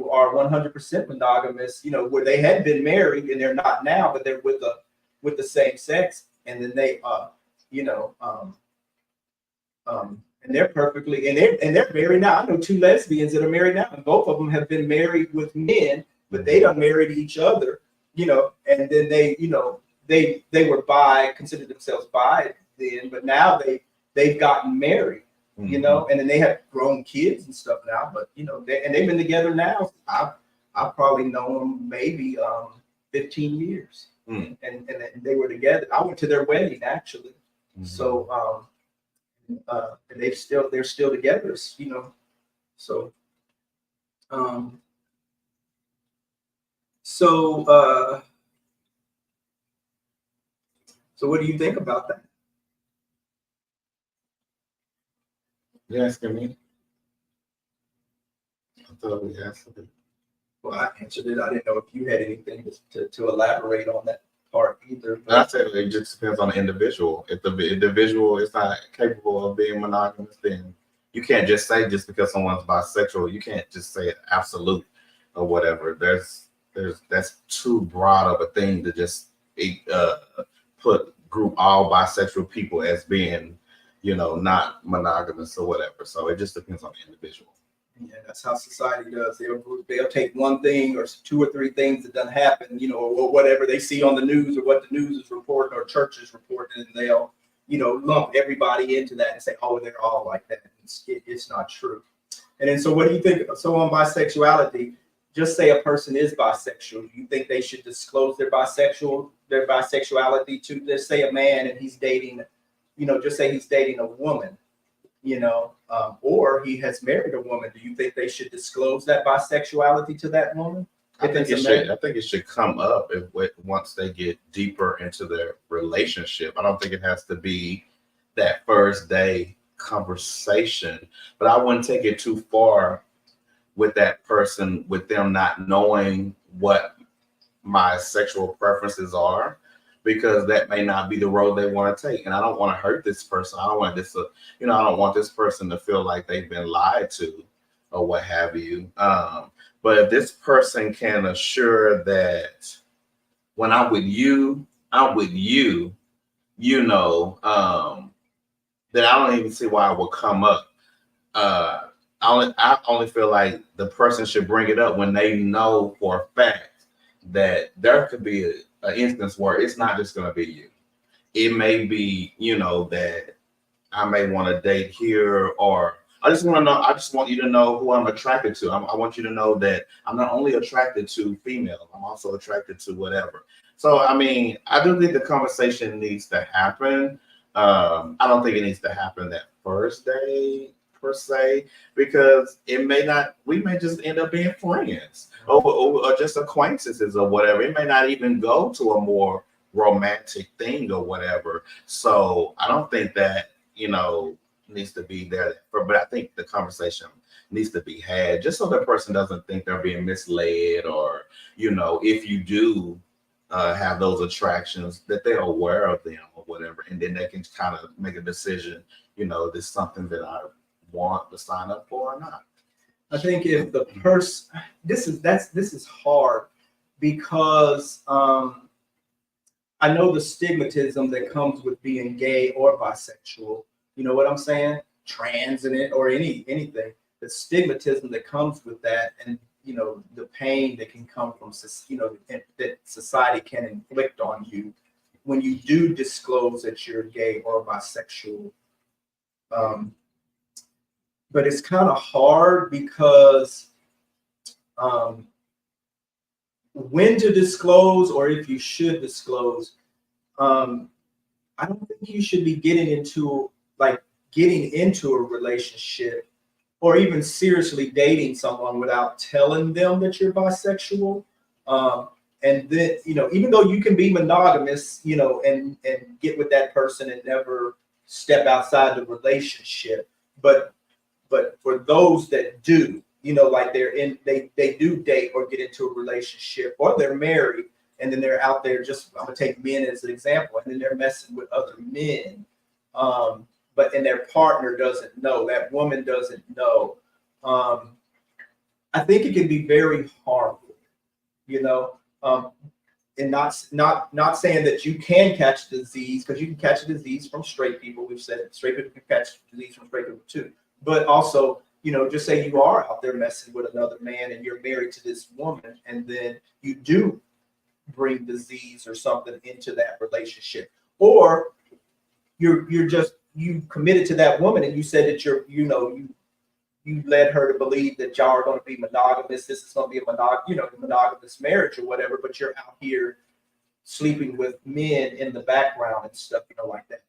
are 100% monogamous, where they had been married and they're not now, but they're with the same sex, and then they and they're perfectly and they're married now. I know 2 lesbians that are married now, and both of them have been married with men, but they done married each other, and then they were considered themselves bi then, but now they've gotten married, and then they have grown kids and stuff now, but they've been together now. I've probably known them maybe 15 years. And they were together. I went to their wedding actually. So and they're still together, So so what do you think about that? You asking me? I thought we answered it. Well, I answered it. I didn't know if you had anything to elaborate on that part either. I said it just depends on the individual. If the individual is not capable of being monogamous, then you can't just say just because someone's bisexual, you can't just say it absolute or whatever. That's too broad of a thing to just group all bisexual people as being, not monogamous or whatever. So it just depends on the individual. Yeah, that's how society does. They'll take one thing or 2 or 3 things that doesn't happen, or whatever they see on the news or what the news is reporting or churches reporting, and they'll, lump everybody into that and say, oh, they're all like that. It's not true. And then, so what do you think? So on bisexuality, just say a person is bisexual. Do you think they should disclose their bisexuality to, let's say, a man and he's dating, just say he's dating a woman, or he has married a woman. Do you think they should disclose that bisexuality to that woman? I think it should come up once they get deeper into their relationship. I don't think it has to be that first day conversation, but I wouldn't take it too far with that person, with them not knowing what my sexual preferences are, because that may not be the road they want to take. And I don't want to hurt this person. I don't want I don't want this person to feel like they've been lied to or what have you. But if this person can assure that when I'm with you, then I don't even see why it will come up. I only feel like the person should bring it up when they know for a fact that there could be an instance where it's not just going to be you. It may be, that I may want to date here, or I just want you to know who I'm attracted to. I want you to know that I'm not only attracted to female, I'm also attracted to whatever. So, I mean, I do think the conversation needs to happen. I don't think it needs to happen that first day per se, because we may just end up being friends or just acquaintances or whatever. It may not even go to a more romantic thing or whatever. So I don't think that, needs to be there. But I think the conversation needs to be had just so the person doesn't think they're being misled, or, if you do have those attractions, that they're aware of them or whatever. And then they can kind of make a decision, this is something that I want to sign up for or not. I think if the person, this is hard, because I know the stigmatism that comes with being gay or bisexual. You know what I'm saying? Trans in it, or anything. The stigmatism that comes with that, and the pain that can come from that society can inflict on you when you do disclose that you're gay or bisexual But it's kind of hard because when to disclose or if you should disclose. I don't think you should be getting into a relationship or even seriously dating someone without telling them that you're bisexual. And then, even though you can be monogamous, and get with that person and never step outside the relationship, but for those that do, like they do date or get into a relationship or they're married and then they're out there, I'm gonna take men as an example, and then they're messing with other men. And their partner doesn't know, that woman doesn't know. I think it can be very harmful, and not saying that you can catch disease, because you can catch a disease from straight people. We've said straight people can catch disease from straight people too. But also, just say you are out there messing with another man and you're married to this woman, and then you do bring disease or something into that relationship, or you committed to that woman and you said that you led her to believe that y'all are going to be monogamous. This is going to be a monogamous marriage or whatever, but you're out here sleeping with men in the background and stuff, like that.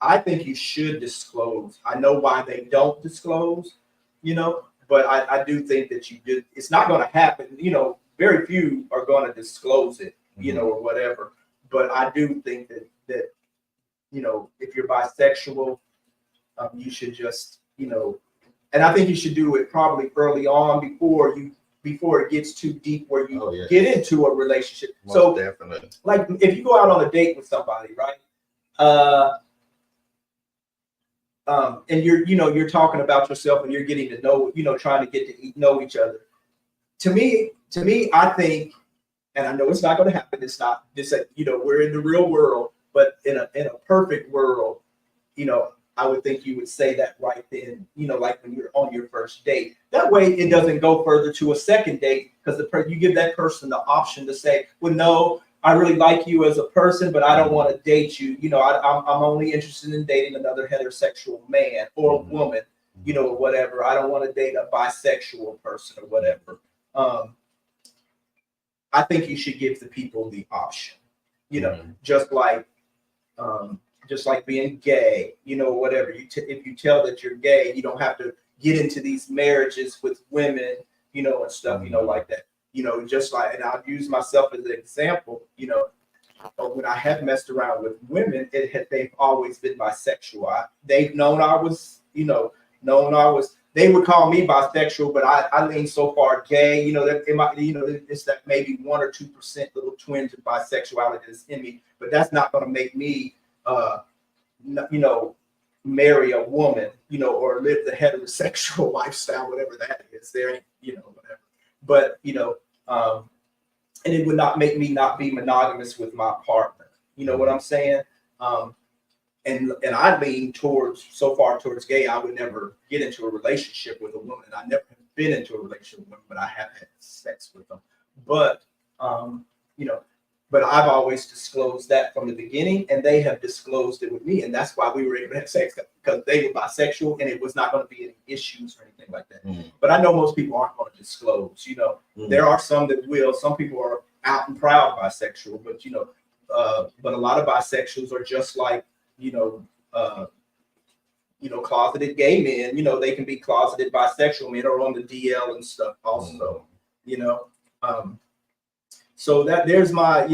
I think you should disclose. I know why they don't disclose, but I do think that you do. It's not going to happen. Very few are going to disclose it, or whatever. But I do think that if you're bisexual, you should just, and I think you should do it probably early on before it gets too deep where you get into a relationship. Most definitely. Like if you go out on a date with somebody, right? And you're talking about yourself and you're getting to know, trying to get to know each other. To me, I think, and I know it's not going to happen. It's not this, we're in the real world, but in a perfect world, I would think you would say that right then, like when you're on your first date. That way it doesn't go further to a second date, because you give that person the option to say, well, no, I really like you as a person, but I don't want to date you. I'm only interested in dating another heterosexual man or woman, or whatever. I don't want to date a bisexual person or whatever. I think you should give the people the option, just like being gay, whatever. If you tell that you're gay, you don't have to get into these marriages with women, and stuff, like that. Just like, and I'll use myself as an example, when I have messed around with women, they've always been bisexual. They've known I was, they would call me bisexual, but I lean so far gay, it's that maybe 1 or 2% little twinge of bisexuality that's in me, but that's not going to make me, marry a woman, or live the heterosexual lifestyle, whatever that is. There ain't, whatever. But, and it would not make me not be monogamous with my partner. You know what I'm saying? And I lean so far towards gay. I would never get into a relationship with a woman. I never have been into a relationship with women, but I have had sex with them. But, but I've always disclosed that from the beginning, and they have disclosed it with me. And that's why we were able to have sex, because they were bisexual and it was not going to be any issues or anything like that. But I know most people aren't going to disclose, There are some that will. Some people are out and proud bisexual, but a lot of bisexuals are just like, closeted gay men. They can be closeted bisexual men or on the DL and stuff also, So there's my,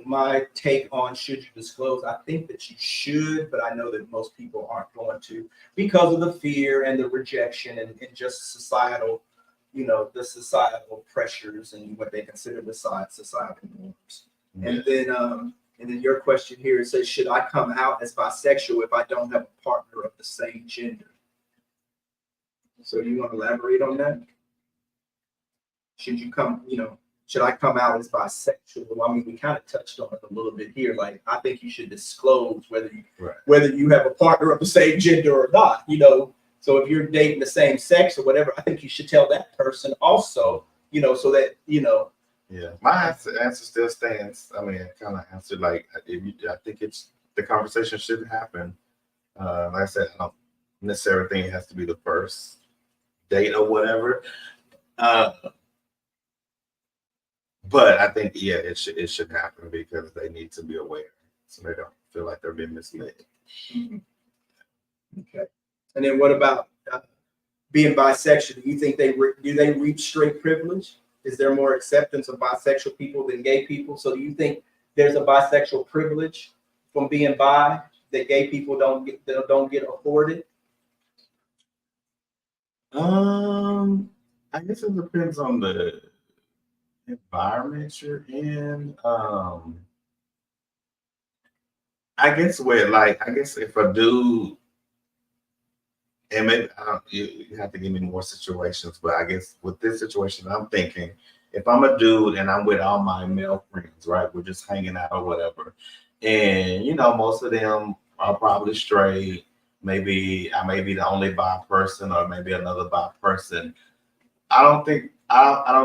my take on should you disclose. I think that you should, but I know that most people aren't going to, because of the fear and the rejection and just societal, the societal pressures and what they consider the societal norms. And then your question here, it says, should I come out as bisexual if I don't have a partner of the same gender? So you want to elaborate on that? Should you should I come out as bisexual? I mean, we kind of touched on it a little bit here. Like, I think you should disclose whether you have a partner of the same gender or not, So if you're dating the same sex or whatever, I think you should tell that person also, so that, Yeah, my answer still stands. I mean, kind of answered like, I think the conversation should happen. Like I said, necessarily think it has to be the first date or whatever. Uh, but I think it should happen because they need to be aware so they don't feel like they're being misled. Okay. And then what about being bisexual? Do you think do they reach straight privilege? Is there more acceptance of bisexual people than gay people? So do you think there's a bisexual privilege from being bi that gay people don't get afforded? I guess it depends on the environment you're in. I guess if a dude, and maybe you have to give me more situations, but I guess with this situation, I'm thinking if I'm a dude and I'm with all my male friends, right? We're just hanging out or whatever, and most of them are probably straight. Maybe I may be the only bi person, or maybe another bi person. I don't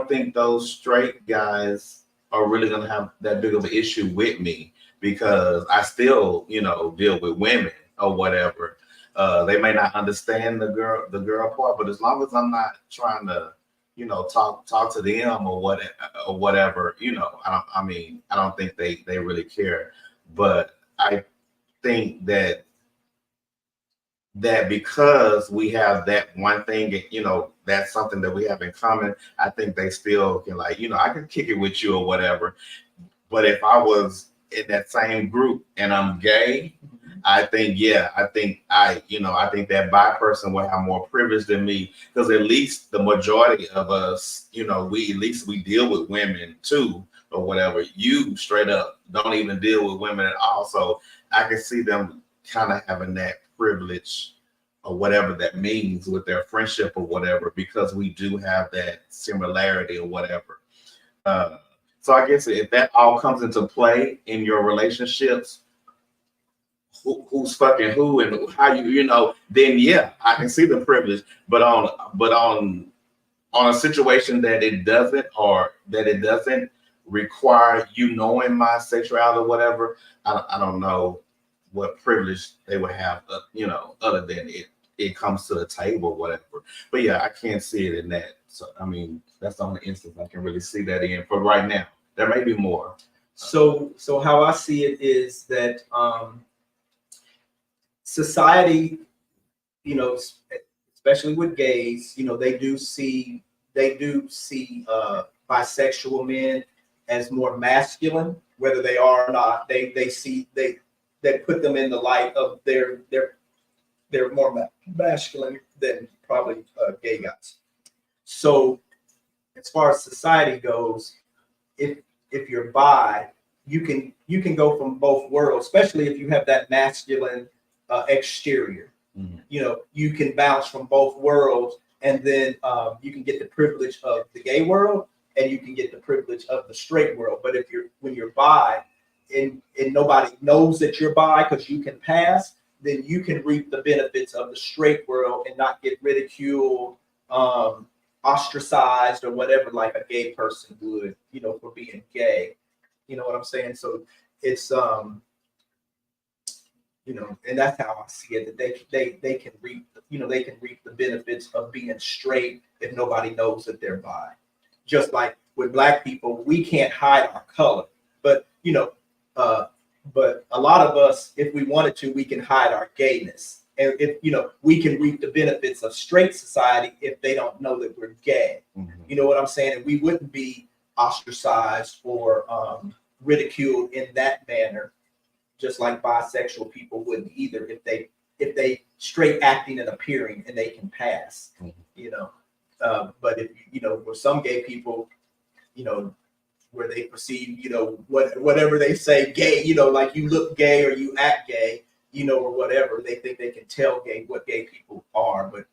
think those straight guys are really gonna have that big of an issue with me because I still, deal with women or whatever. They may not understand the girl part, but as long as I'm not trying to, talk to them or whatever, I don't think they really care. But I think that because we have that one thing, that's something that we have in common. I think they still can I can kick it with you or whatever. But if I was in that same group and I'm gay, I think I think that bi person will have more privilege than me because at least the majority of us, we deal with women too or whatever. You straight up don't even deal with women at all, so I can see them kind of having that privilege or whatever that means with their friendship or whatever because we do have that similarity or whatever. So I guess if that all comes into play in your relationships, who's fucking who and how then yeah, I can see the privilege. But on a situation that it doesn't require knowing my sexuality or whatever, I don't know what privilege they would have, other than it comes to the table, whatever. But yeah, I can't see it in that. So I mean, that's the only instance I can really see that in for right now. There may be more. So how I see it is that society, especially with gays, they do see bisexual men as more masculine, whether they are or not. They put them in the light of they're more masculine than probably gay guys. So as far as society goes, if you're bi, you can go from both worlds, especially if you have that masculine exterior. Mm-hmm. You can bounce from both worlds, and then you can get the privilege of the gay world, and you can get the privilege of the straight world. But when you're bi, and nobody knows that you're bi because you can pass, then you can reap the benefits of the straight world and not get ridiculed, ostracized, or whatever, like a gay person would, for being gay. You know what I'm saying? So it's and that's how I see it. That they can reap, they can reap the benefits of being straight if nobody knows that they're bi. Just like with Black people, we can't hide our color, but but a lot of us, if we wanted to, we can hide our gayness. And if we can reap the benefits of straight society if they don't know that we're gay. Mm-hmm. You know what I'm saying? And we wouldn't be ostracized or ridiculed in that manner, just like bisexual people wouldn't either if they straight acting and appearing and they can pass. Mm-hmm. But if for some gay people, where they perceive, whatever they say gay, like you look gay or you act gay, or whatever, they think they can tell what gay people are. But,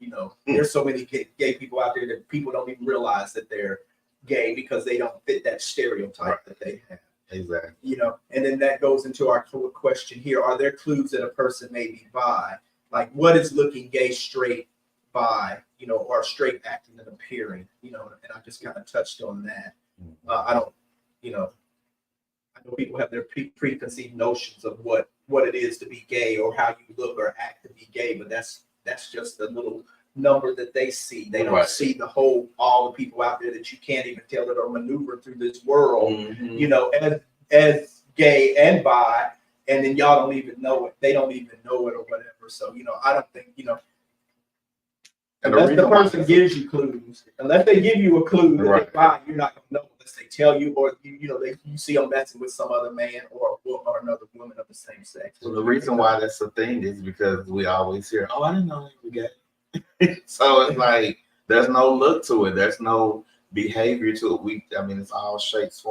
there's so many gay people out there that people don't even realize that they're gay because they don't fit that stereotype that they have. Exactly. And then that goes into our question here. Are there clues that a person may be bi? Like, what is looking gay, straight, bi, or straight acting and appearing, and I just kind of touched on that. I don't, I know people have their preconceived notions of what it is to be gay or how you look or act to be gay, but that's that's just a little number that they see. They don't Right. see all the people out there that you can't even tell that are maneuvered through this world, Mhm. you know, as gay and bi, and then y'all don't even know it. They don't even know it or whatever. So, you know, I don't think, you know, And unless the reason why person this- gives you clues, unless they give you a clue that Right. they're bi, you're not gonna know unless they tell you, or you know, you see them messing with some other man or another woman of the same sex. So the reason why that's a thing is because we always hear, "Oh, I didn't know they were gay." So it's like there's no look to it. There's no behavior to it. I mean, it's all shapes,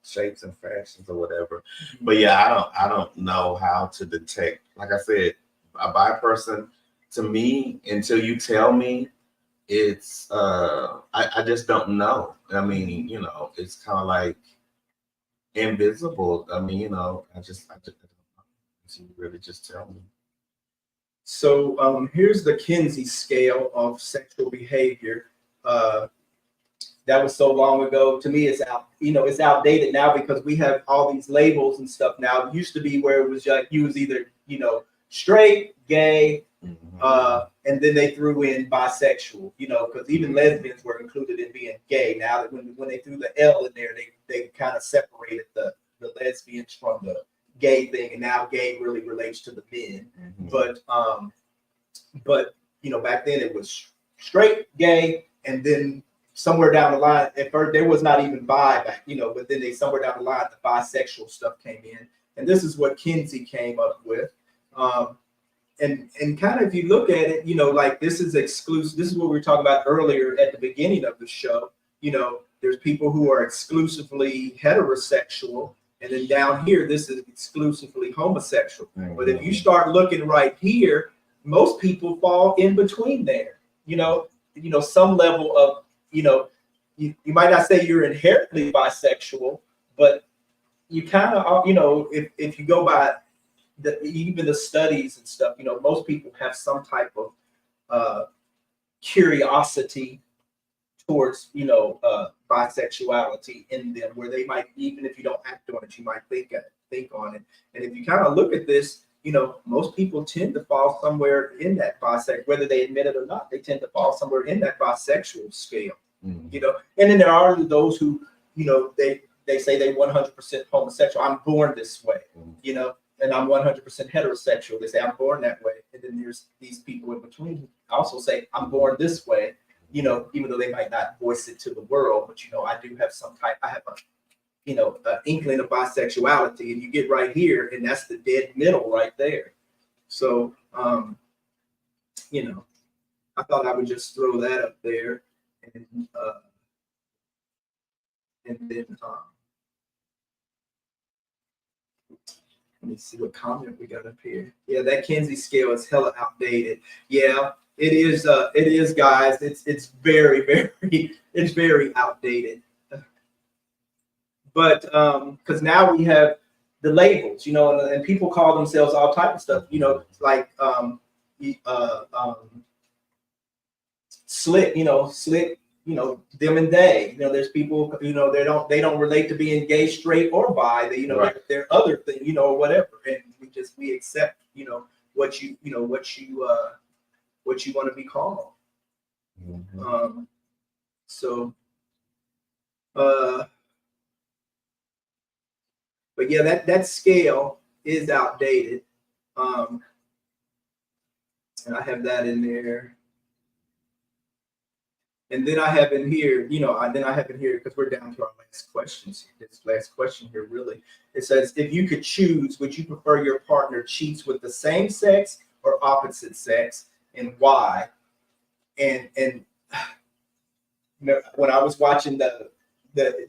shapes and fashions or whatever. But yeah, I don't know how to detect. Like I said, a bi person, to me, until you tell me, it's I just don't know. I mean, you know, it's kind of like invisible. I mean, you know, I just don't know. So you really just tell me. So here's the Kinsey scale of sexual behavior. That was so long ago. To me, it's it's outdated now because we have all these labels and stuff now. It used to be where it was like you was either, you know, straight, gay, and then they threw in bisexual, you know, because even lesbians were included in being gay. Now that when they threw the L in there, they kind of separated the lesbians from the gay thing, and now gay really relates to the men. But you know, back then it was straight, gay, and then somewhere down the line, at first there was not even bi back, you know, but then somewhere down the line the bisexual stuff came in, and this is what Kinsey came up with. And kind of, if you look at it, you know, like this is exclusive. This is what we were talking about earlier at the beginning of the show. You know, there's people who are exclusively heterosexual, and then down here, this is exclusively homosexual. But if you start looking right here, most people fall in between there. You know, some level of, you know, you might not say you're inherently bisexual, but you kind of, you know, if you go by even the studies and stuff, you know, most people have some type of curiosity towards, you know, bisexuality in them, where they might, even if you don't act on it, you might think on it. And if you kind of look at this, you know, most people tend to fall somewhere in that bisexual, whether they admit it or not, they tend to fall somewhere in that bisexual scale, you know. And then there are those who, you know, they say they 100% homosexual. I'm born this way, you know, and I'm 100% heterosexual. They say I'm born that way. And then there's these people in between who also say I'm born this way, you know, even though they might not voice it to the world, but, you know, I do have I have a, you know, inkling of bisexuality, and you get right here, and that's the dead middle right there. So, you know, I thought I would just throw that up there, and then let me see what comment we got up here. Yeah, that Kinsey scale is hella outdated. Yeah, it is. It is, guys. It's very, very, it's very outdated. But because now we have the labels, you know, and people call themselves all type of stuff, you know, like slick, you know, them and they, you know, there's people, you know, they don't relate to being gay, straight, or bi. They, you know, Right. they're other thing, you know, or whatever, and we accept, you know, what you want to be called. So. But yeah, that scale is outdated. And I have that in there. And then I have in here, you know, because we're down to our last questions. This last question here, really. It says, if you could choose, would you prefer your partner cheats with the same sex or opposite sex, and why? And you know, when I was watching the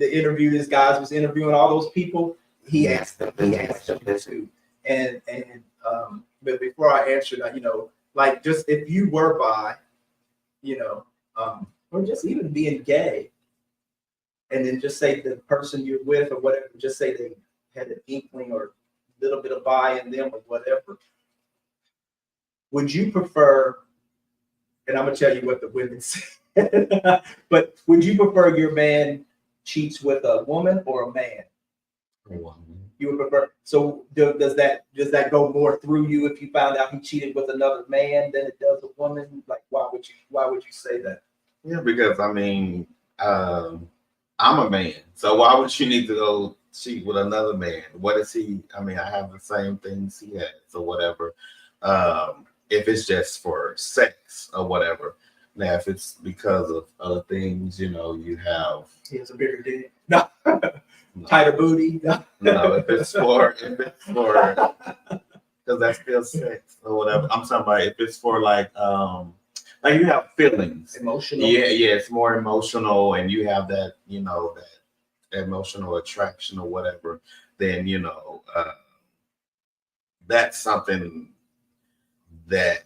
interview, this guy was interviewing all those people. He asked them too. And but before I answered that, you know, like, just if you were bi, you know, or just even being gay, and then just say the person you're with or whatever, just say they had an inkling or a little bit of bi in them or whatever. Would you prefer, and I'm gonna tell you what the women say, but would you prefer your man cheats with a woman or a man? You would prefer. So does that go more through you if you found out he cheated with another man than it does a woman? Like, why would you say that? Yeah, because I mean, I'm a man, so why would you need to go cheat with another man? What is he? I mean, I have the same things he has, or whatever. If it's just for sex or whatever. Now, if it's because of other things, you have. He has a bigger dick. No. No, Tighter booty. No. no, if it's for, because that's still sex or whatever. I'm talking about if it's for like you have feelings. Emotional. Yeah, it's more emotional, and you have that, that emotional attraction or whatever. Then that's something that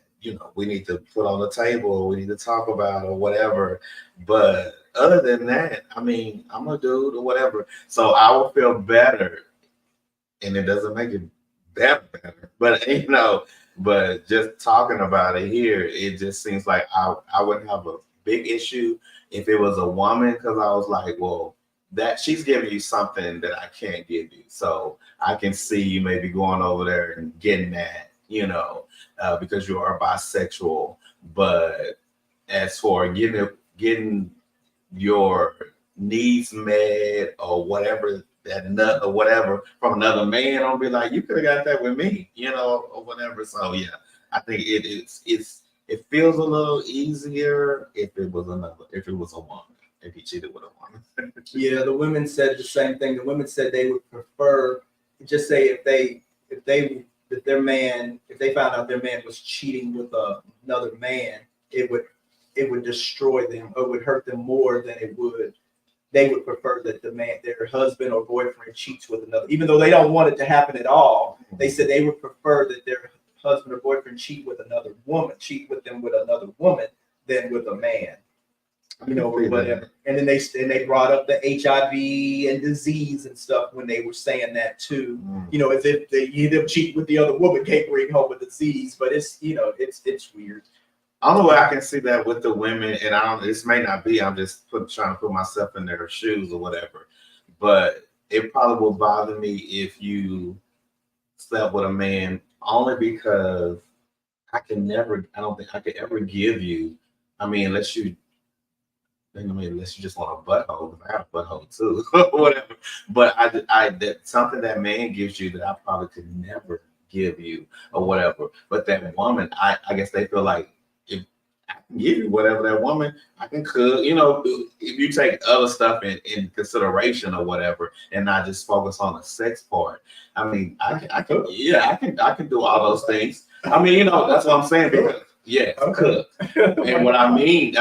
we need to put on the table, we need to talk about or whatever. But other than that, I mean, I'm a dude or whatever, so I will feel better, and it doesn't make it better. But just talking about it here, it just seems like I wouldn't have a big issue if it was a woman, because I was like, well, that she's giving you something that I can't give you, so I can see you maybe going over there and getting that, because you are bisexual. But as for getting your needs met or whatever, that nut or whatever from another man, I'll be like, you could have got that with me, or whatever. So yeah, I think it feels a little easier if it was a woman, if he cheated with a woman. Yeah, the women said the same thing. The women said they would prefer, just say if they found out their man was cheating with another man, it would destroy them, or it would hurt them more than it would. They would prefer that their husband or boyfriend cheats with another, even though they don't want it to happen at all. They said they would prefer that their husband or boyfriend cheat with another woman, than with a man. Or whatever. And then they brought up the HIV and disease and stuff when they were saying that too. As if them cheat with the other woman can't bring home a disease, but it's weird. I don't know where I can see that with the women, and this may not be. I'm just trying to put myself in their shoes or whatever. But it probably will bother me if you slept with a man, only because I don't think I could ever give you. Unless you just want a butthole, because I have a butthole too, whatever. But that something that man gives you that I probably could never give you or whatever. But that woman, I guess they feel like, if I can give you whatever that woman, I can cook. If you take other stuff in consideration or whatever, and not just focus on the sex part. I can do all those things. That's what I'm saying. Because, yes, cook. And what I mean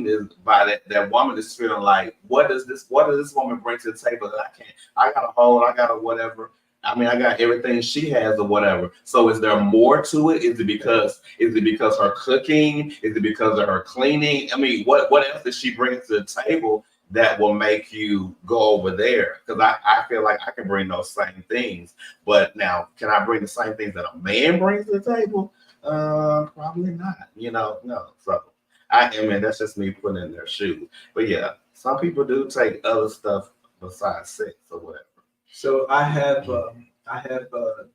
is by that woman is feeling like, what does this woman bring to the table that I can't? I got a hold, I got a whatever. I got everything she has or whatever. So is there more to it? Is it because her cooking? Is it because of her cleaning? What else does she bring to the table that will make you go over there? Because I feel like I can bring those same things. But now, can I bring the same things that a man brings to the table? Probably not. No. So that's just me putting in their shoes. But yeah, some people do take other stuff besides sex or whatever. So I have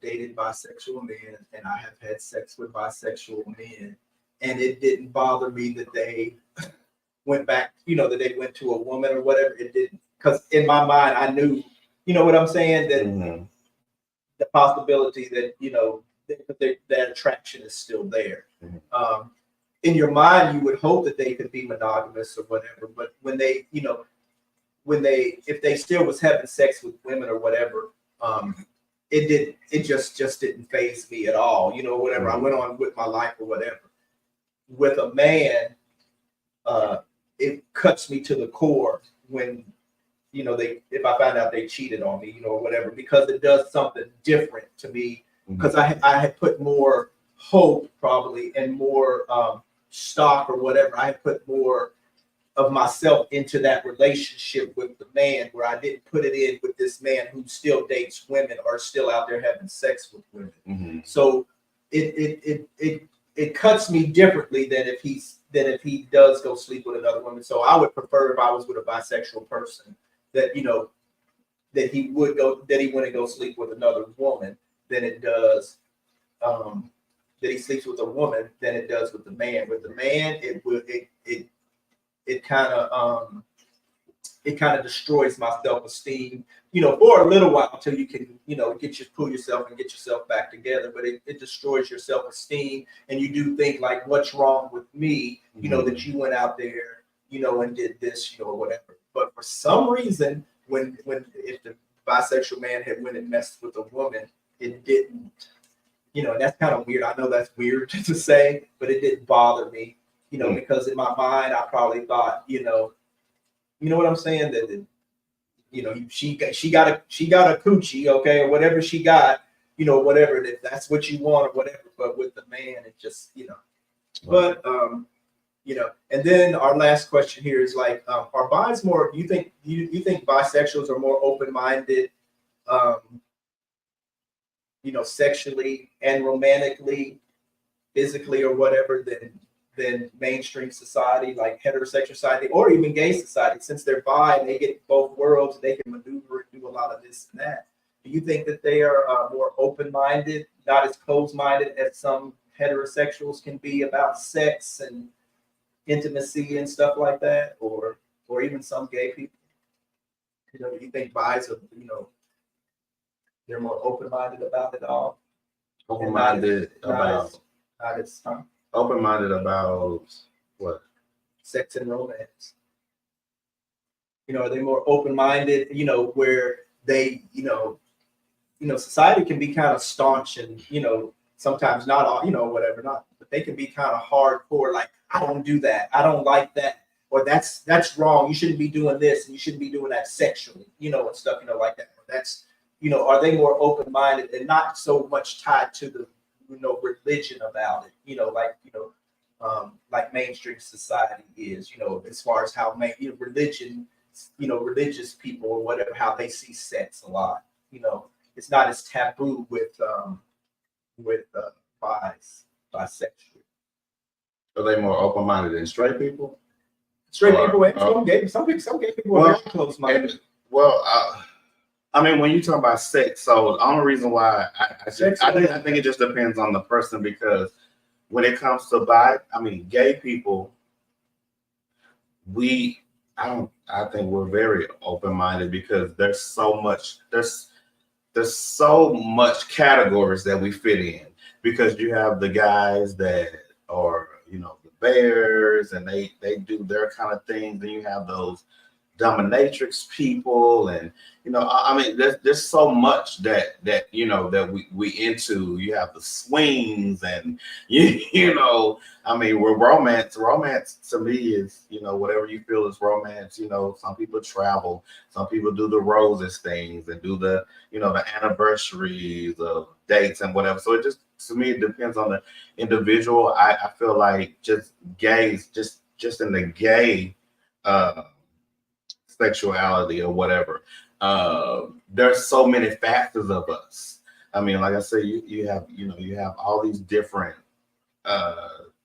dated bisexual men, and I have had sex with bisexual men, and it didn't bother me that they went back, that they went to a woman or whatever. It didn't, because in my mind I knew, what I'm saying, that the possibility that that attraction is still there. In your mind, you would hope that they could be monogamous or whatever, but when they, if they still was having sex with women or whatever, it just didn't faze me at all. Whatever. I went on with my life or whatever. With a man, it cuts me to the core when, if I find out they cheated on me, or whatever, because it does something different to me. Because I had put more hope probably and more stock or whatever. I had put more of myself into that relationship with the man, where I didn't put it in with this man who still dates women or still out there having sex with women. So it cuts me differently than if he does go sleep with another woman. So I would prefer, if I was with a bisexual person, that that he wouldn't go sleep with another woman than it does that he sleeps with a woman than it does with the man. With the man, it kind of destroys my self-esteem, for a little while until you can, pull yourself and get yourself back together. But it destroys your self-esteem, and you do think like, what's wrong with me, that you went out there, and did this, or whatever. But for some reason, if the bisexual man had went and messed with a woman, it didn't. And that's kind of weird. I know that's weird to say, but it didn't bother me, because in my mind, I probably thought, you know what I'm saying? That she got a coochie, okay, or whatever she got, whatever, if that's what you want or whatever. But with the man, it just, But and then our last question here is like, are bis more? Do you think bisexuals are more open-minded, sexually and romantically, physically, or whatever than mainstream society, like heterosexual society, or even gay society? Since they're bi and they get both worlds, they can maneuver and do a lot of this and that. Do you think that they are more open-minded, not as closed-minded as some heterosexuals can be about sex and intimacy and stuff like that, or even some gay people? Do you think bis are, they're more open-minded about it all? Open-minded about Open-minded about what? Sex and romance. Are they more open-minded, where they, society can be kind of staunch and, sometimes not all, whatever, not, but they can be kind of hardcore, like, I don't do that, I don't like that, or that's wrong, you shouldn't be doing this, and you shouldn't be doing that sexually, and stuff, like that. That's, are they more open-minded and not so much tied to the, religion about it, like mainstream society is, as far as how religion, religious people or whatever, how they see sex a lot, it's not as taboo with bisexual. Are they more open-minded than straight people? Straight people and some gay people are very close-minded. I mean, when you talk about sex, so the only reason why I think it just depends on the person, because when it comes to gay people, I think we're very open-minded, because there's so much categories that we fit in, because you have the guys that are, the bears, and they do their kind of things. Then you have those dominatrix people, and there's so much that we into. You have the swings, and where romance to me is, whatever you feel is romance. Some people travel, some people do the roses things and do the the anniversaries of dates and whatever. So it just, to me, it depends on the individual. I feel like just gays, just in the gay sexuality or whatever, there's so many factors of us. I mean, like I said, you have all these different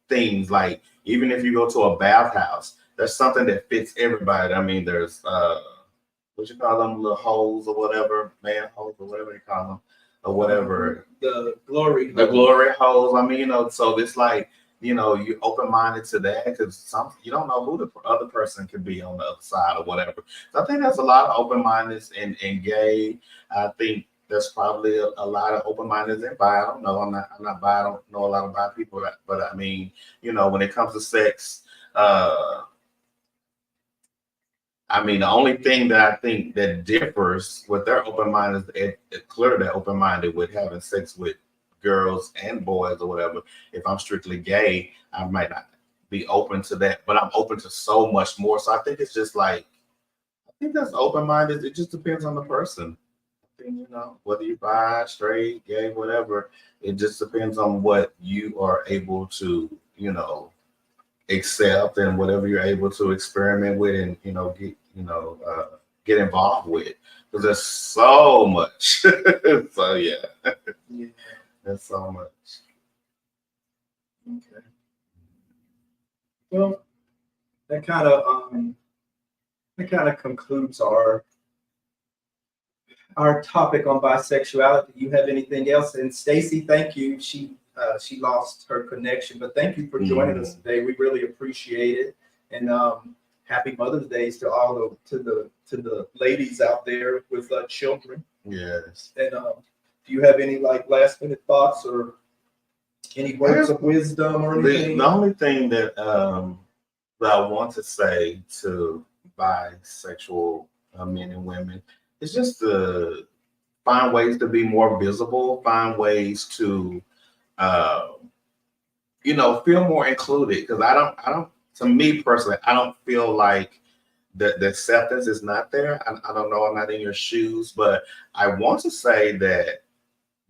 things. Like, even if you go to a bathhouse, there's something that fits everybody. I mean, there's what you call them, little holes or whatever, man holes or whatever you call them, or whatever. The glory holes. I mean, so it's like, you're open-minded to that, because you don't know who the other person could be on the other side or whatever. So I think there's a lot of open-mindedness in gay. I think there's probably a lot of open-mindedness in bi. I don't know. I'm not bi. I don't know a lot of bi people, but I mean, when it comes to sex, the only thing that I think that differs with their open-minded is clearly they're open-minded with having sex with girls and boys or whatever. If I'm strictly gay, I might not be open to that, but I'm open to so much more. So I think it's just like, I think that's open-minded. It just depends on the person. I think, whether you bi, straight, gay, whatever, it just depends on what you are able to, accept, and whatever you're able to experiment with, and get involved with, because there's so much. So yeah. That's so much. Okay. Well, that kind of concludes our our topic on bisexuality. You have anything else? And Stacy, thank you. She lost her connection, but thank you for joining us today. We really appreciate it. And happy Mother's Day to all the ladies out there with children. Yes. And do you have any like last minute thoughts or any words of wisdom or anything? The only thing that I want to say to bisexual men and women is just to find ways to be more visible, find ways to feel more included. Because I don't. To me personally, I don't feel like the acceptance is not there. I don't know. I'm not in your shoes, but I want to say that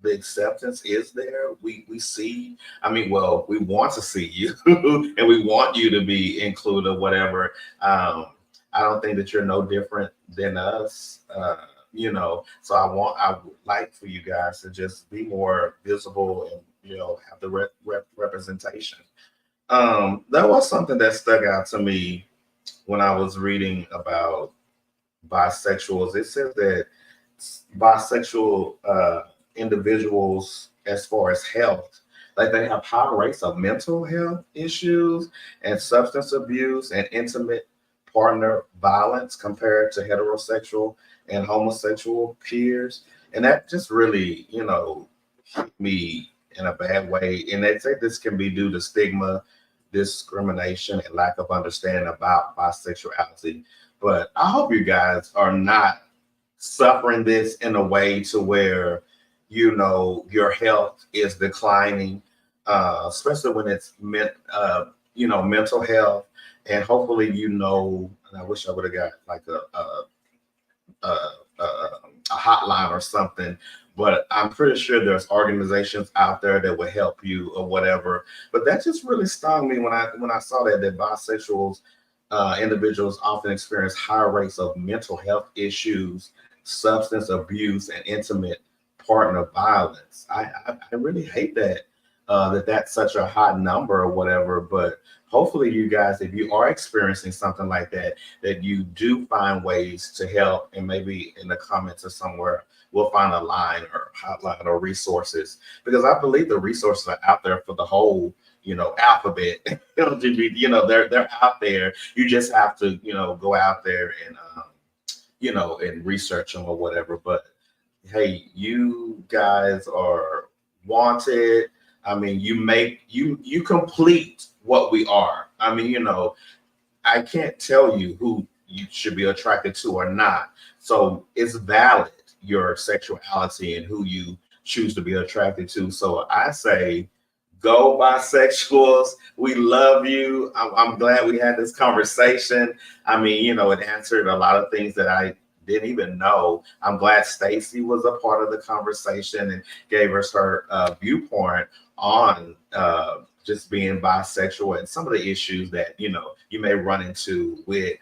the acceptance is there. We see. I mean, well, we want to see you, and we want you to be included. Whatever. I don't think that you're no different than us. So I would like for you guys to just be more visible and have the representation. That was something that stuck out to me when I was reading about bisexuals. It says that bisexual individuals, as far as health, like they have higher rates of mental health issues and substance abuse and intimate partner violence compared to heterosexual and homosexual peers. And that just really, hit me in a bad way. And they say this can be due to stigma, discrimination, and lack of understanding about bisexuality. But I hope you guys are not suffering this in a way to where, your health is declining, especially when it's mental health. And hopefully, and I wish I would have got like a hotline or something, but I'm pretty sure there's organizations out there that will help you or whatever. But that just really stung me when I saw that bisexuals individuals often experience higher rates of mental health issues, substance abuse, and intimate partner violence. I really hate that that's such a high number or whatever. But hopefully you guys, if you are experiencing something like that, that you do find ways to help, and maybe in the comments or somewhere we'll find a line or hotline or resources, because I believe the resources are out there for the whole alphabet. They're out there. You just have to go out there and and research them or whatever. But hey, you guys are wanted. I mean, you complete what we are. I mean, I can't tell you who you should be attracted to or not. So it's valid, your sexuality and who you choose to be attracted to. So I say, go bisexuals. We love you. I'm glad we had this conversation. I mean, it answered a lot of things that I didn't even know. I'm glad Stacy was a part of the conversation and gave us her viewpoint on just being bisexual and some of the issues that you may run into with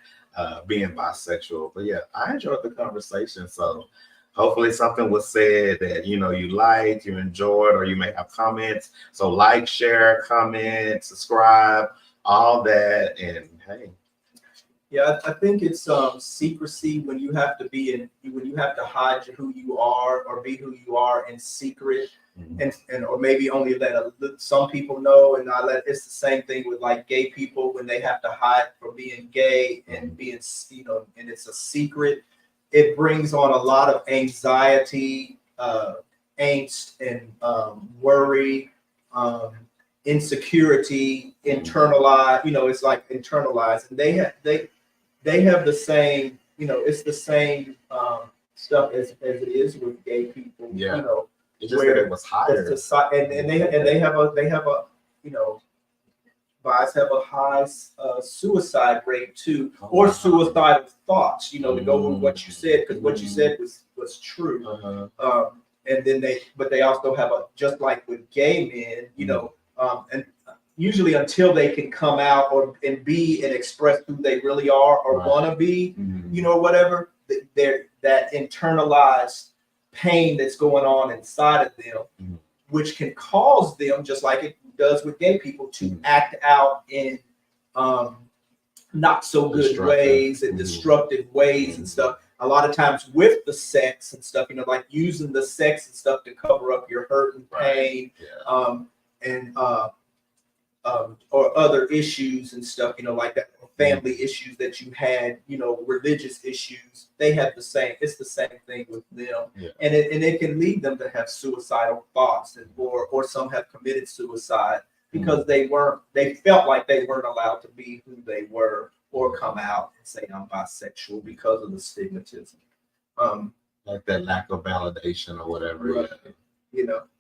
being bisexual. But yeah, I enjoyed the conversation. So hopefully something was said that you liked, you enjoyed, or you may have comments. So like, share, comment, subscribe, all that. And hey. Yeah, I think it's secrecy when you have to hide who you are or be who you are in secret, and or maybe only let some people know, and not let. It's the same thing with like gay people when they have to hide from being gay and being and it's a secret. It brings on a lot of anxiety, angst, and worry, insecurity, internalized. It's like internalized, and they have the same, it's the same stuff as it is with gay people. Yeah. It's just that it was higher. And they have a guys have a high suicide rate too, or suicidal thoughts. To go with what you said, because what you said was true. And then they also have just like with gay men, and usually until they can come out and be and express who they really are or want to be, whatever, that internalized pain that's going on inside of them, which can cause them, just like it does with gay people, to act out in not so good ways and destructive ways and stuff. a lot of times with the sex and stuff, like using the sex and stuff to cover up your hurt and pain, and or other issues and stuff, like that, family issues that you had, religious issues. They have the same. It's the same thing with them, and it can lead them to have suicidal thoughts, or some have committed suicide because they felt like they weren't allowed to be who they were or come out and say I'm bisexual because of the stigmatism. Like that lack of validation or whatever. Right.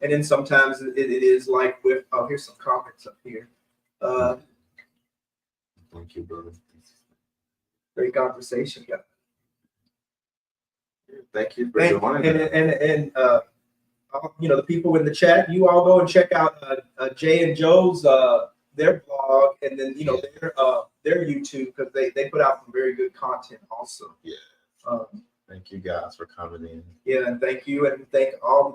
And then sometimes it is like with, here's some comments up here. Thank you, brother. Great conversation, guys. Thank you for joining. And the people in the chat, you all go and check out Jay and Joe's their blog, and then their YouTube, because they put out some very good content also. Yeah. Thank you guys for coming in. Yeah, and thank you, and thank all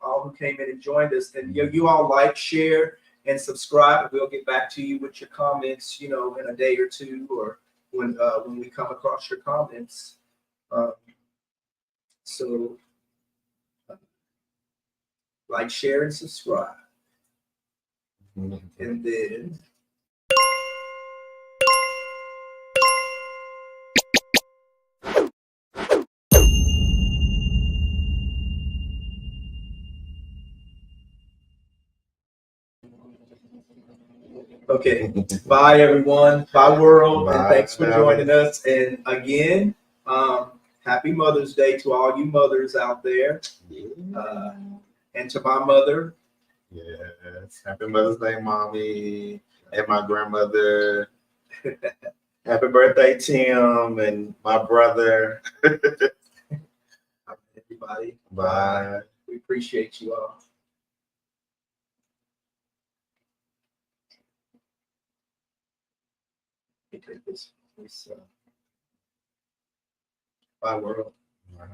all who came in and joined us. And you all like, share, and subscribe. We'll get back to you with your comments, in a day or two, or when we come across your comments. So like, share, and subscribe. And then okay, bye everyone, bye world, and thanks for joining us. And again, happy Mother's Day to all you mothers out there, and to my mother. Yes, happy Mother's Day, mommy, and my grandmother. Happy birthday, Tim, and my brother. Everybody, Bye. We appreciate you all. Let me take this. Bye world. Bye.